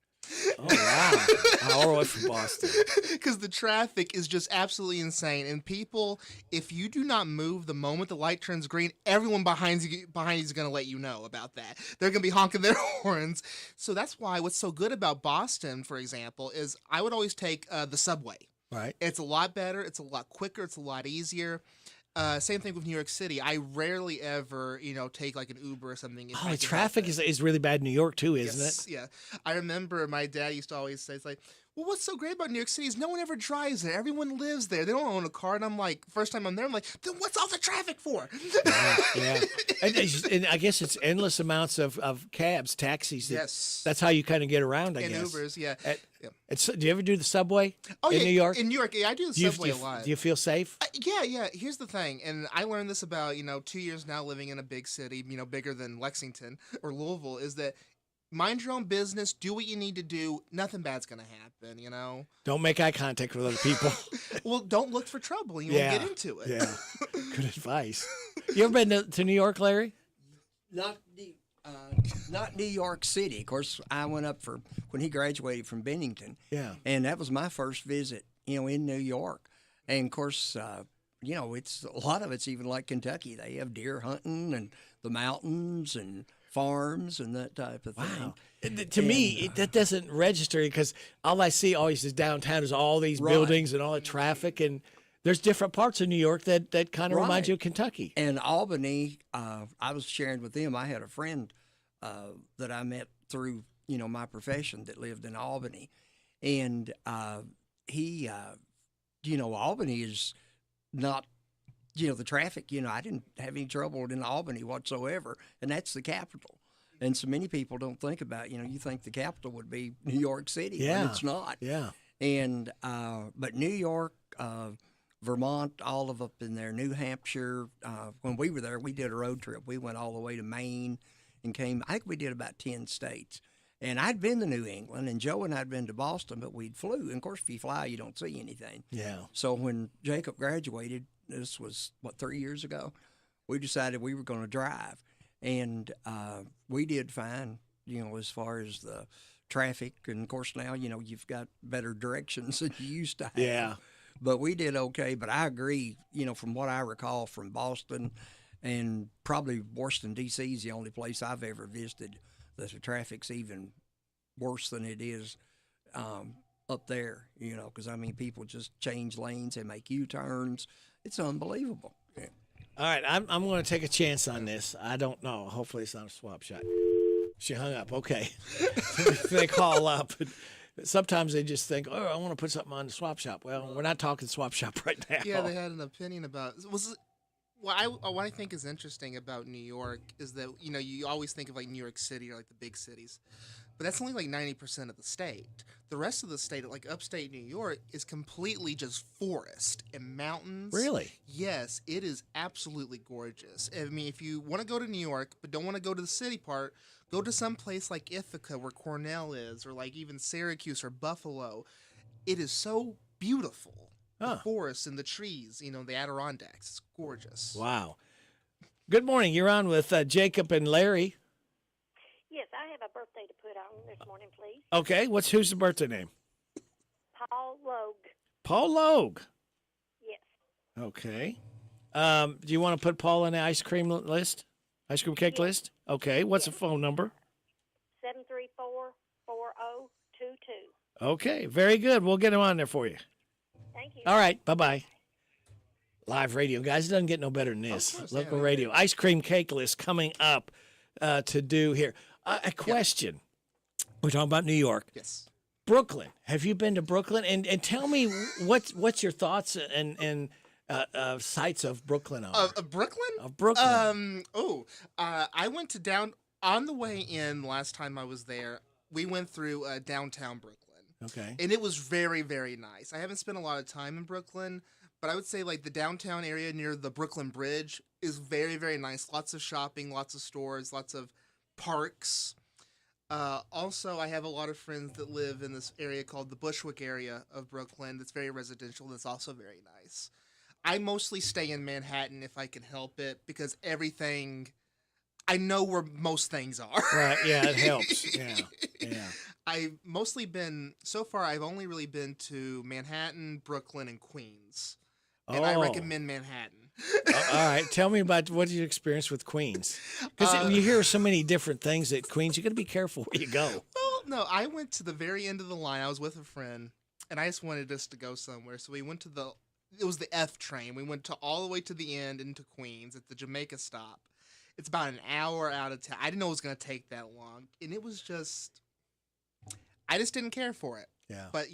Oh, wow. All the way from Boston.
Because the traffic is just absolutely insane. And people, if you do not move the moment the light turns green, everyone behind you is going to let you know about that. They're going to be honking their horns. So that's why what's so good about Boston, for example, is I would always take the subway.
Right.
It's a lot better. It's a lot quicker. It's a lot easier. Same thing with New York City. I rarely ever, take like an Uber or something.
Oh, the traffic is really bad in New York too, isn't it?
Yeah. I remember my dad used to always say, it's like, well, what's so great about New York City is no one ever drives there. Everyone lives there. They don't own a car. And I'm like, first time I'm there, I'm like, then what's all the traffic for?
Yeah. And I guess it's endless amounts of cabs, taxis.
Yes.
That's how you kind of get around, I
And
guess.
Ubers, yeah.
Do you ever do the subway in New York?
In New York, yeah, I do the subway a lot.
Do you feel safe?
Yeah. Here's the thing, and I learned this about 2 years now living in a big city, bigger than Lexington or Louisville, is that mind your own business, do what you need to do. Nothing bad's gonna happen,
Don't make eye contact with other people.
Well, don't look for trouble. You won't get into it.
Yeah. Good advice. You ever been to New York, Larry?
Not New York City. Of course, I went up for when he graduated from Bennington.
Yeah.
And that was my first visit, in New York. And of course, it's a lot of it's even like Kentucky. They have deer hunting and the mountains and farms and that type of thing.
Wow. To me, that doesn't register because all I see always is downtown is all these buildings and all the traffic, and there's different parts of New York that kind of remind you of Kentucky.
And Albany, I was sharing with them. I had a friend that I met through my profession that lived in Albany, and he, Albany is not. The traffic, I didn't have any trouble in Albany whatsoever, and that's the capital. And so many people don't think about, you think the capital would be New York City, but it's not.
Yeah.
And, but New York, Vermont, all of up in there, New Hampshire, when we were there, we did a road trip. We went all the way to Maine and I think we did about 10 states. And I'd been to New England, and Joe and I'd been to Boston, but we'd flew. And, of course, if you fly, you don't see anything.
Yeah.
So when Jacob graduated, this was, 3 years ago, we decided we were going to drive. And we did fine, as far as the traffic. And, of course, now, you've got better directions than you used to have.
Yeah.
But we did okay. But I agree, from what I recall from Boston, and probably Washington, D.C. is the only place I've ever visited that the traffic's even worse than it is up there, because, people just change lanes, they make U-turns. It's unbelievable. Yeah.
All right, I'm going to take a chance on this. I don't know. Hopefully it's not a swap shot. She hung up. Okay. They call up. Sometimes they just think, I want to put something on the swap shop. Well, we're not talking swap shop right now.
Yeah, they had an opinion about what I think is interesting about New York is that, you always think of like New York City or like the big cities, but that's only like 90% of the state. The rest of the state, like upstate New York, is completely just forest and mountains.
Really?
Yes, it is absolutely gorgeous. I mean, if you want to go to New York but don't want to go to the city part, go to some place like Ithaca where Cornell is, or like even Syracuse or Buffalo. It is so beautiful. The forests and the trees, the Adirondacks. It's gorgeous.
Wow. Good morning. You're on with Jacob and Larry.
Yes, I have a birthday to put on this morning, please.
Okay. Who's the birthday name?
Paul Logue.
Paul Logue.
Yes.
Okay. Do you want to put Paul on the ice cream list? Ice cream cake list? Okay. What's the phone number?
734-4022.
Okay. Very good. We'll get him on there for you.
Thank you.
All right. Bye-bye. Live radio, guys. It doesn't get no better than this. Local radio. Ice cream cake list coming up to do here. A question. We're talking about New York.
Yes.
Brooklyn. Have you been to Brooklyn? And tell me what's your thoughts and sights of Brooklyn are.
Of Brooklyn?
Of Brooklyn.
I went to down on the way in last time I was there. We went through downtown Brooklyn.
Okay.
And it was very, very nice. I haven't spent a lot of time in Brooklyn, but I would say like the downtown area near the Brooklyn Bridge is very, very nice. Lots of shopping, lots of stores, lots of parks. Also, I have a lot of friends that live in this area called the Bushwick area of Brooklyn that's very residential. That's also very nice. I mostly stay in Manhattan if I can help it because I know where most things are.
Right, yeah, it helps. Yeah.
I've mostly been, so far, I've only really been to Manhattan, Brooklyn, and Queens. And I recommend Manhattan.
All right. Tell me about what your experience with Queens. Because you hear so many different things at Queens. You got to be careful where you go.
Well, no, I went to the very end of the line. I was with a friend, and I just wanted us to go somewhere. So we went to it was the F train. We went all the way to the end into Queens at the Jamaica stop. It's about an hour out of town. I didn't know it was going to take that long. And it was just, I just didn't care for it.
Yeah.
But,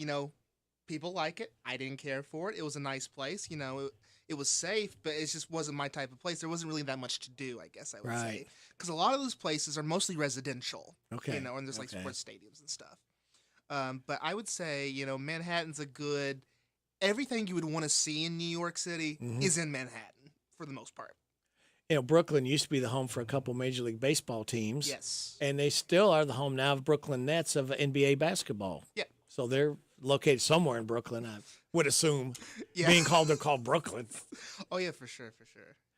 people like it. I didn't care for it. It was a nice place. It was safe, but it just wasn't my type of place. There wasn't really that much to do, I guess I would say. Because a lot of those places are mostly residential.
Okay.
And there's like sports stadiums and stuff. But I would say, Manhattan's a good, everything you would want to see in New York City is in Manhattan for the most part.
Brooklyn used to be the home for a couple Major League Baseball teams.
Yes.
And they still are the home now of Brooklyn Nets of NBA basketball.
Yeah.
So they're located somewhere in Brooklyn, I would assume.
Yeah.
They're called Brooklyn.
Oh, yeah, for sure.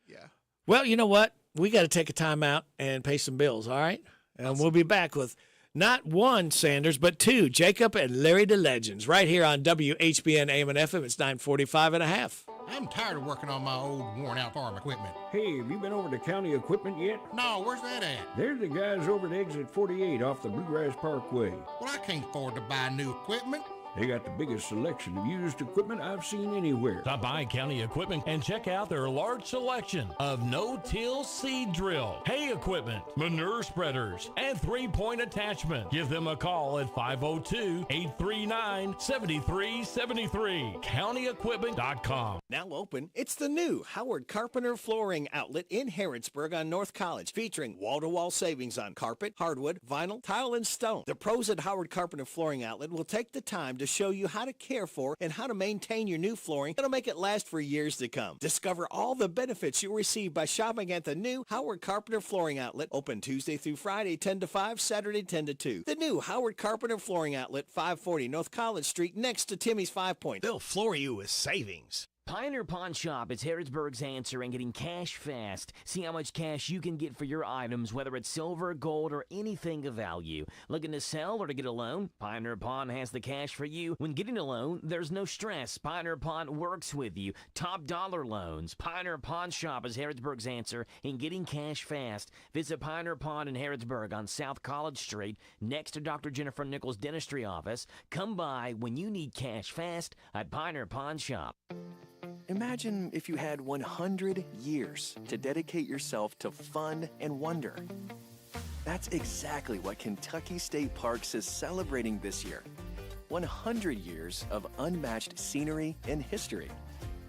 Yeah.
Well, you know what? We got to take a time out and pay some bills, all right? And awesome. We'll be back with not one Sanders, but two, Jacob and Larry the Legends, right here on WHBN AM and FM. It's 9:45 and a half.
I'm tired of working on my old, worn-out farm equipment.
Hey, have you been over to County Equipment yet?
No, where's that at?
They're the guys over at Exit 48 off the Bluegrass Parkway.
Well, I can't afford to buy new equipment.
They got the biggest selection of used equipment I've seen anywhere.
Stop by County Equipment and check out their large selection of no-till seed drill, hay equipment, manure spreaders, and three-point attachment. Give them a call at 502-839-7373. CountyEquipment.com.
Now open, it's the new Howard Carpenter Flooring Outlet in Harrodsburg on North College, featuring wall-to-wall savings on carpet, hardwood, vinyl, tile, and stone. The pros at Howard Carpenter Flooring Outlet will take the time to show you how to care for and how to maintain your new flooring that'll make it last for years to come. Discover all the benefits you'll receive by shopping at the new Howard Carpenter Flooring Outlet, open Tuesday through Friday 10 to 5, Saturday 10 to 2. The new Howard Carpenter Flooring Outlet, 540 North College Street, next to Timmy's 5 Point. They'll floor you with savings.
Pioneer Pawn Shop is Harrodsburg's answer in getting cash fast. See how much cash you can get for your items, whether it's silver, gold, or anything of value. Looking to sell or to get a loan? Pioneer Pawn has the cash for you. When getting a loan, there's no stress. Pioneer Pawn works with you. Top dollar loans. Pioneer Pawn Shop is Harrodsburg's answer in getting cash fast. Visit Pioneer Pawn in Harrodsburg on South College Street, next to Dr. Jennifer Nichols' dentistry office. Come by when you need cash fast at Pioneer Pawn Shop.
Imagine if you had 100 years to dedicate yourself to fun and wonder. That's exactly what Kentucky State Parks is celebrating this year. 100 years of unmatched scenery and history,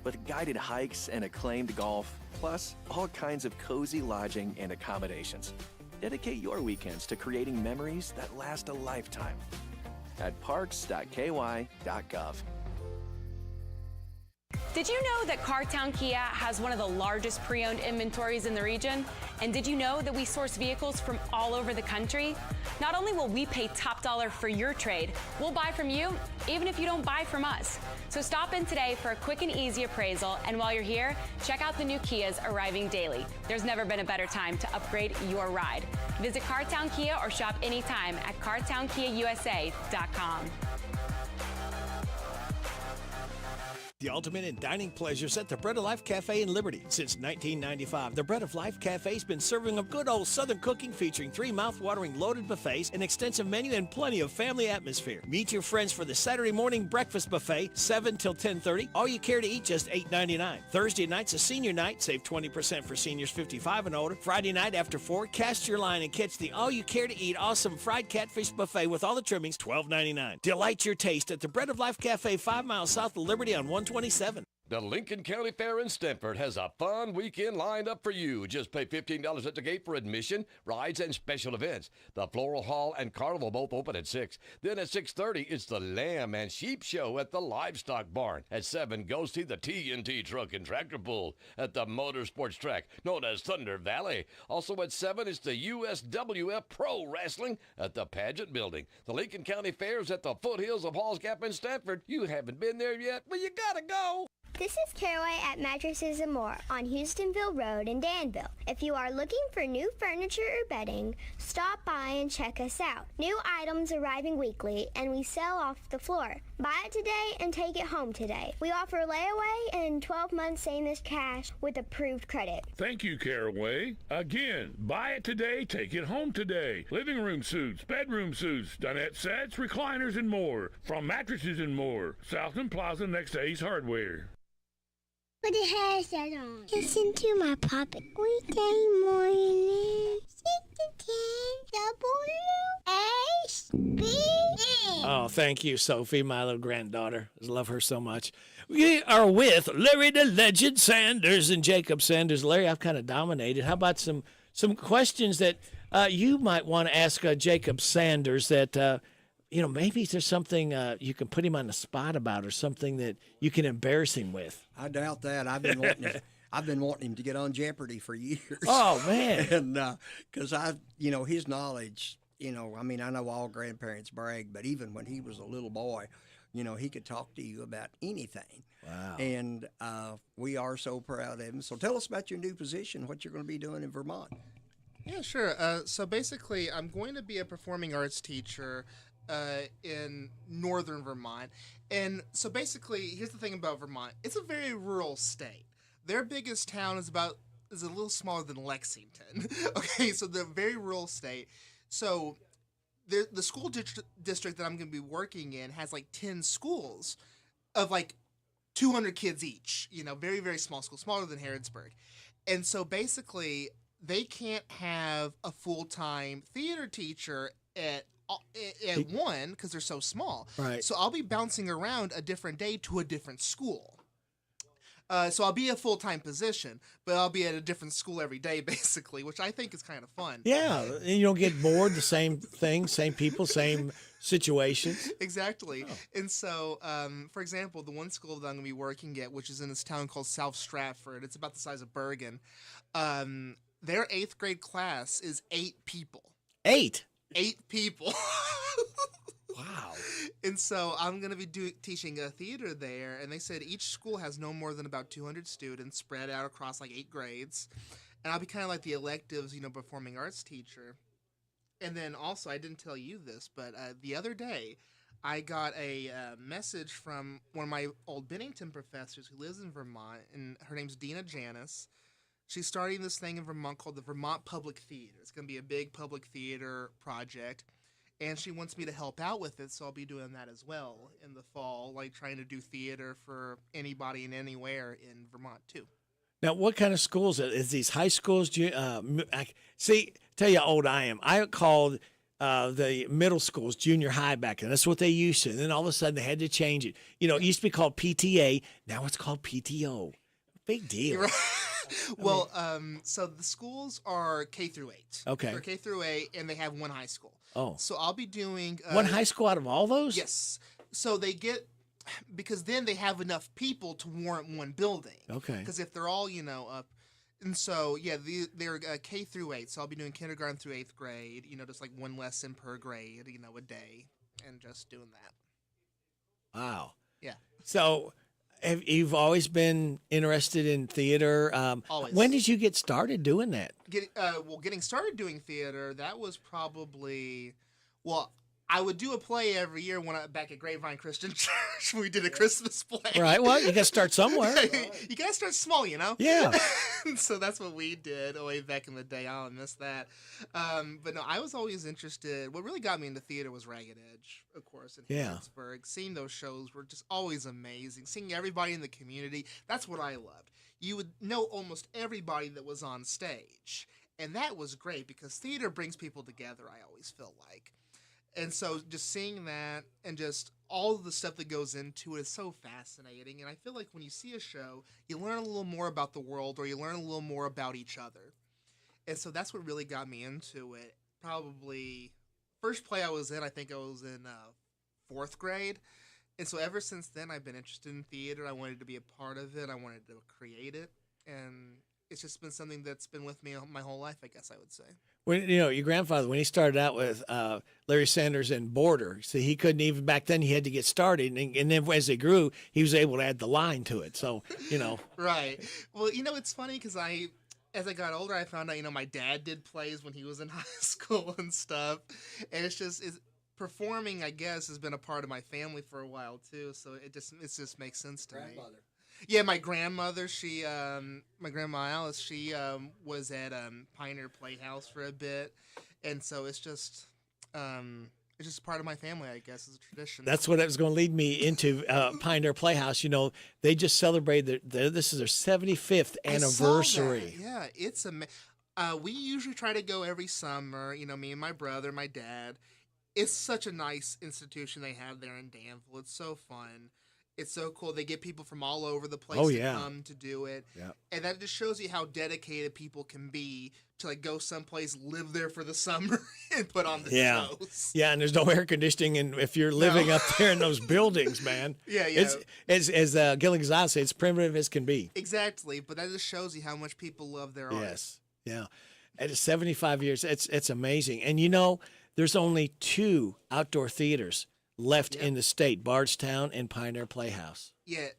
with guided hikes and acclaimed golf, plus all kinds of cozy lodging and accommodations. Dedicate your weekends to creating memories that last a lifetime at parks.ky.gov.
Did you know that Cartown Kia has one of the largest pre-owned inventories in the region? And did you know that we source vehicles from all over the country? Not only will we pay top dollar for your trade, we'll buy from you even if you don't buy from us. So stop in today for a quick and easy appraisal, and while you're here, check out the new Kias arriving daily. There's never been a better time to upgrade your ride. Visit Cartown Kia or shop anytime at CartownKiaUSA.com.
The ultimate in dining pleasures at the Bread of Life Cafe in Liberty. Since 1995, the Bread of Life Cafe's been serving up good old Southern cooking featuring 3 mouth-watering loaded buffets, an extensive menu, and plenty of family atmosphere. Meet your friends for the Saturday morning breakfast buffet, 7 till 10:30. All you care to eat, just $8.99. Thursday night's a senior night. Save 20% for seniors 55 and older. Friday night after 4, cast your line and catch the all you care to eat awesome fried catfish buffet with all the trimmings, $12.99. Delight your taste at the Bread of Life Cafe, 5 miles south of Liberty on 127.
The Lincoln County Fair in Stamford has a fun weekend lined up for you. Just pay $15 at the gate for admission, rides, and special events. The Floral Hall and Carnival both open at 6. Then at 6:30, it's the Lamb and Sheep Show at the Livestock Barn. At 7, go see the TNT Truck and Tractor Pull at the Motorsports Track, known as Thunder Valley. Also at 7, it's the USWF Pro Wrestling at the Pageant Building. The Lincoln County Fair is at the foothills of Halls Gap in Stamford. You haven't been there yet? Well, you gotta go.
This is Caraway at Mattresses and More on Houstonville Road in Danville. If you are looking for new furniture or bedding, stop by and check us out. New items arriving weekly, and we sell off the floor. Buy it today and take it home today. We offer layaway and 12 months same-as cash with approved credit.
Thank you, Caraway. Again, buy it today, take it home today. Living room suits, bedroom suits, dinette sets, recliners, and more. From Mattresses and More, Southland Plaza next to Ace Hardware.
Put the headset on. Listen to my puppet. Weekday morning. 6 to 10 WHBN.
Oh, thank you, Sophie, my little granddaughter. I love her so much. We are with Larry the Legend Sanders and Jacob Sanders. Larry, I've kind of dominated. How about some questions that you might want to ask Jacob Sanders that, maybe there's something you can put him on the spot about or something that you can embarrass him with.
I doubt that. I've been wanting him to get on Jeopardy for years.
Oh, man.
And because his knowledge, I know all grandparents brag, but even when he was a little boy, he could talk to you about anything.
Wow.
And we are so proud of him. So tell us about your new position, what you're going to be doing in Vermont.
Yeah, sure. So basically, I'm going to be a performing arts teacher in northern Vermont. And so basically, here's the thing about Vermont. It's a very rural state. Their biggest town is a little smaller than Lexington. Okay, so they're a very rural state. So the school district that I'm going to be working in has like 10 schools of like 200 kids each. Very, very small school, smaller than Harrodsburg. And so basically, they can't have a full-time theater teacher at one because they're so small.
Right.
So I'll be bouncing around a different day to a different school. So I'll be a full-time position, but I'll be at a different school every day, basically, which I think is kind of fun.
Yeah, and you don't get bored, the same thing, same people, same situations.
Exactly.
Oh.
And so, for example, the one school that I'm going to be working at, which is in this town called South Stratford, it's about the size of Bergen, their 8th grade class is 8 people.
8?
8 people.
Wow.
And so I'm going to be teaching a theater there, and they said each school has no more than about 200 students spread out across like 8 grades. And I'll be kind of like the electives, performing arts teacher. And then also, I didn't tell you this, but the other day, I got a message from one of my old Bennington professors who lives in Vermont, and her name's Dina Janis. She's starting this thing in Vermont called the Vermont Public Theater. It's going to be a big public theater project, and she wants me to help out with it, so I'll be doing that as well in the fall, like trying to do theater for anybody and anywhere in Vermont, too.
Now, what kind of schools is these high schools? Tell you how old I am. I called the middle schools junior high back then. That's what they used to. And then all of a sudden they had to change it. It used to be called PTA. Now it's called PTO. Big deal.
Right. Well, so the schools are K through 8.
Okay.
They're K through 8, and they have one high school.
Oh.
So I'll be doing...
one high school out of all those?
Yes. So they get... Because then they have enough people to warrant one building.
Okay.
Because if they're all, up... And so, yeah, they're K through 8. So I'll be doing kindergarten through 8th grade, just like one lesson per grade, a day. And just doing that.
Wow.
Yeah.
So... You've always been interested in theater.
Always.
When did you get started doing that?
Getting started doing theater, that was probably, I would do a play every year back at Grapevine Christian Church when we did a Christmas play.
Right. Well, you got to start somewhere.
You got to start small,
Yeah.
So that's what we did way back in the day. I'll miss that. But no, I was always interested. What really got me into theater was Ragged Edge, of course, in Harrodsburg. Seeing those shows were just always amazing. Seeing everybody in the community, that's what I loved. You would know almost everybody that was on stage. And that was great because theater brings people together, I always feel like. And so just seeing that and just all of the stuff that goes into it is so fascinating. And I feel like when you see a show, you learn a little more about the world or you learn a little more about each other. And so that's what really got me into it. Probably first play I was in, I think I was in 4th grade. And so ever since then, I've been interested in theater. I wanted to be a part of it. I wanted to create it. And it's just been something that's been with me my whole life, I guess I would say.
When your grandfather, when he started out with Larry Sanders and Border, so he couldn't even back then. He had to get started, and then as they grew, he was able to add the line to it. So
Right. Well, it's funny because as I got older, I found out my dad did plays when he was in high school and stuff, and it's performing, I guess, has been a part of my family for a while too. So it just makes sense to me. Yeah, my grandmother, my grandma Alice, she was at Pioneer Playhouse for a bit, and so it's just part of my family, I guess, as a tradition.
That's what was going to lead me into Pioneer Playhouse. They just celebrated this is their 75th anniversary.
Yeah, it's we usually try to go every summer. Me and my brother, my dad. It's such a nice institution they have there in Danville. It's so fun. It's so cool. They get people from all over the place to come to do it.
Yeah.
And that just shows you how dedicated people can be to go someplace, live there for the summer, and put on the shows.
Yeah, and there's no air conditioning, and if you're living up there in those buildings, man.
Yeah.
It's as Gilligan Gonzalez said, it's primitive as can be.
Exactly, but that just shows you how much people love their art.
Yes, yeah. At 75 years, it's amazing. And there's only 2 outdoor theaters left in the state, Bardstown and Pioneer Playhouse.
Yeah,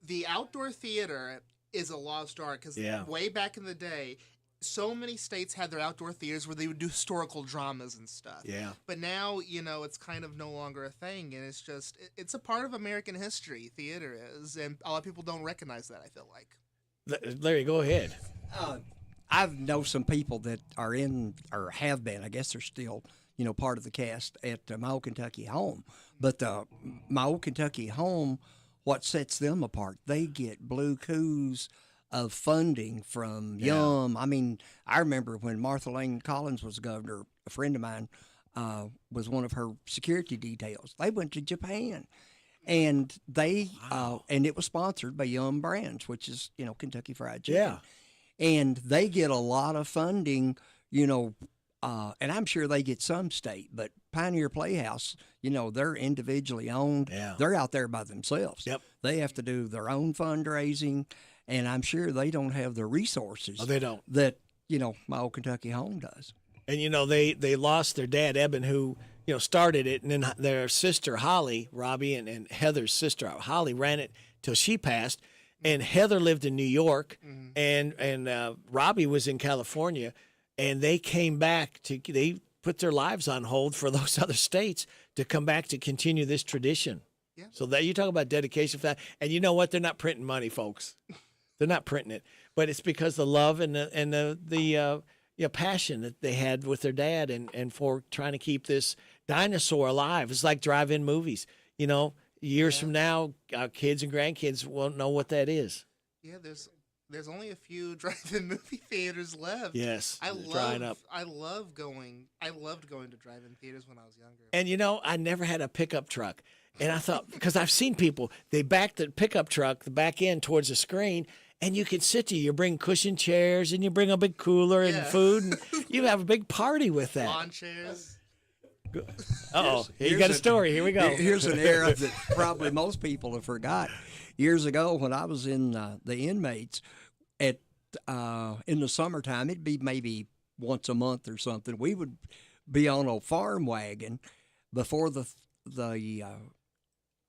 the outdoor theater is a lost art because way back in the day, so many states had their outdoor theaters where they would do historical dramas and stuff.
Yeah.
But now, it's kind of no longer a thing, and it's a part of American history, theater is, and a lot of people don't recognize that, I feel like.
Larry, go ahead.
I know some people that are in, or have been, I guess they're still, part of the cast at My Old Kentucky Home. But My Old Kentucky Home, what sets them apart, they get blue coups of funding from Yum. I mean, I remember when Martha Lane Collins was governor, a friend of mine was one of her security details. They went to Japan. And and it was sponsored by Yum Brands, which is, Kentucky Fried Chicken.
Yeah.
And they get a lot of funding, and I'm sure they get some state, but Pioneer Playhouse, they're individually owned.
Yeah.
They're out there by themselves.
Yep.
They have to do their own fundraising, and I'm sure they don't have the resources.
Oh, they don't.
That, My Old Kentucky Home does.
And, they lost their dad, Eben, who, started it, and then their sister, Holly, Robbie, and Heather's sister, Holly, ran it till she passed. And Heather lived in New York, and Robbie was in California, and they came back they put their lives on hold for those other states to come back to continue this tradition.
Yeah.
So that you talk about dedication for that, and you know what? They're not printing money, folks. They're not printing it, but it's because the love and the passion that they had with their dad, and for trying to keep this dinosaur alive. It's like drive-in movies, Years from now, our kids and grandkids won't know what that is.
Yeah, there's only a few drive-in movie theaters left.
Yes,
I loved going to drive-in theaters when I was younger.
And I never had a pickup truck, and I thought, because I've seen people, they back the pickup truck, the back end towards the screen, and you can sit there. You bring cushion chairs, and you bring a big cooler and food, and you have a big party with that.
Lawn chairs.
Uh-oh, you got a story. Here we go.
Here's an era that probably most people have forgot. Years ago, when I was in the inmates, in the summertime, it'd be maybe once a month or something. We would be on a farm wagon before the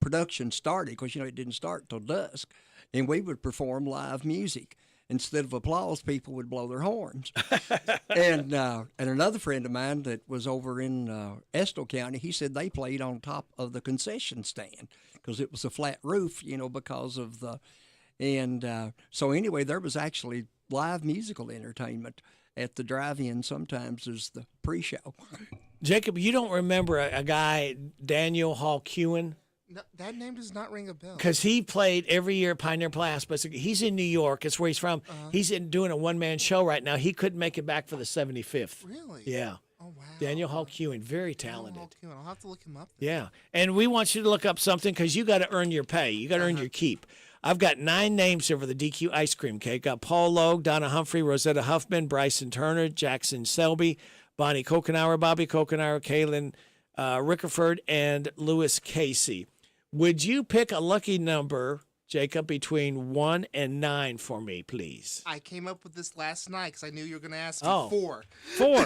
production started, because it didn't start till dusk, and we would perform live music. Instead of applause, people would blow their horns. And another friend of mine that was over in Estill County, he said they played on top of the concession stand because it was a flat roof, because of the. And so anyway, there was actually live musical entertainment at the drive-in sometimes as the pre-show.
Jacob, you don't remember a guy, Daniel Hall Kewen?
No, that name does not ring a bell.
Because he played every year at Pioneer Playhouse, but he's in New York. That's where he's from. He's doing a one-man show right now. He couldn't make it back for the 75th.
Really?
Yeah.
Oh, wow.
Daniel Hall Kewen, very talented.
Hall Kewen. I'll have to look him up then.
Yeah. And we want you to look up something because you got to earn your pay. You got to earn your keep. I've got 9 names here for the DQ ice cream cake. Got Paul Logue, Donna Humphrey, Rosetta Huffman, Bryson Turner, Jackson Selby, Bonnie Kokenauer, Bobby Kokenauer, Kaylin Rickerford, and Lewis Casey. Would you pick a lucky number, Jacob, between 1 and 9 for me, please.
I came up with this last night because I knew you were going to ask
Oh.
me 4.
4.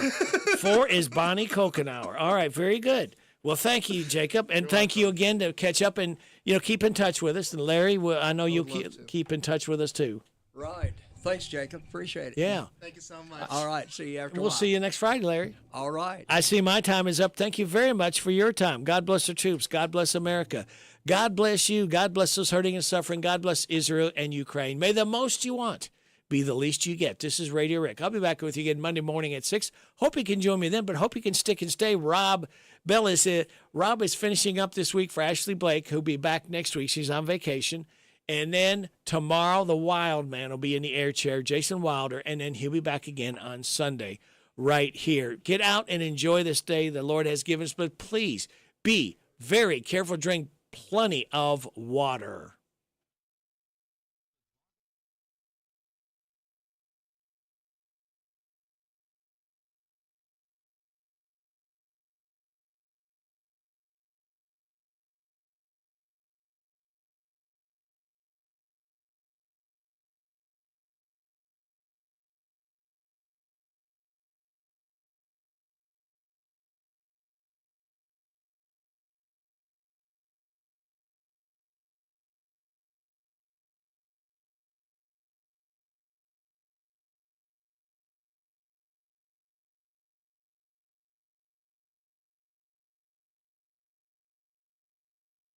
4 is Bonnie Kokenauer. All right, very good. Well, thank you, Jacob, and thank you again to catch up and keep in touch with us. And Larry, I know you'll keep in touch with us too.
Right. Thanks, Jacob. Appreciate it.
Yeah.
Thank you so much.
All right. See you after a
We'll
while.
see you next Friday, Larry.
All right.
I see my time is up. Thank you very much for your time. God bless the troops. God bless America. God bless you. God bless those hurting and suffering. God bless Israel and Ukraine. May the most you want be the least you get. This is Radio Rick. I'll be back with you again Monday morning at 6. Hope you can join me then, but hope you can stick and stay. Rob is finishing up this week for Ashley Blake, who'll be back next week. She's on vacation. And then tomorrow, the Wild Man will be in the air chair, Jason Wilder, and then he'll be back again on Sunday right here. Get out and enjoy this day the Lord has given us, but please be very careful. Drink plenty of water.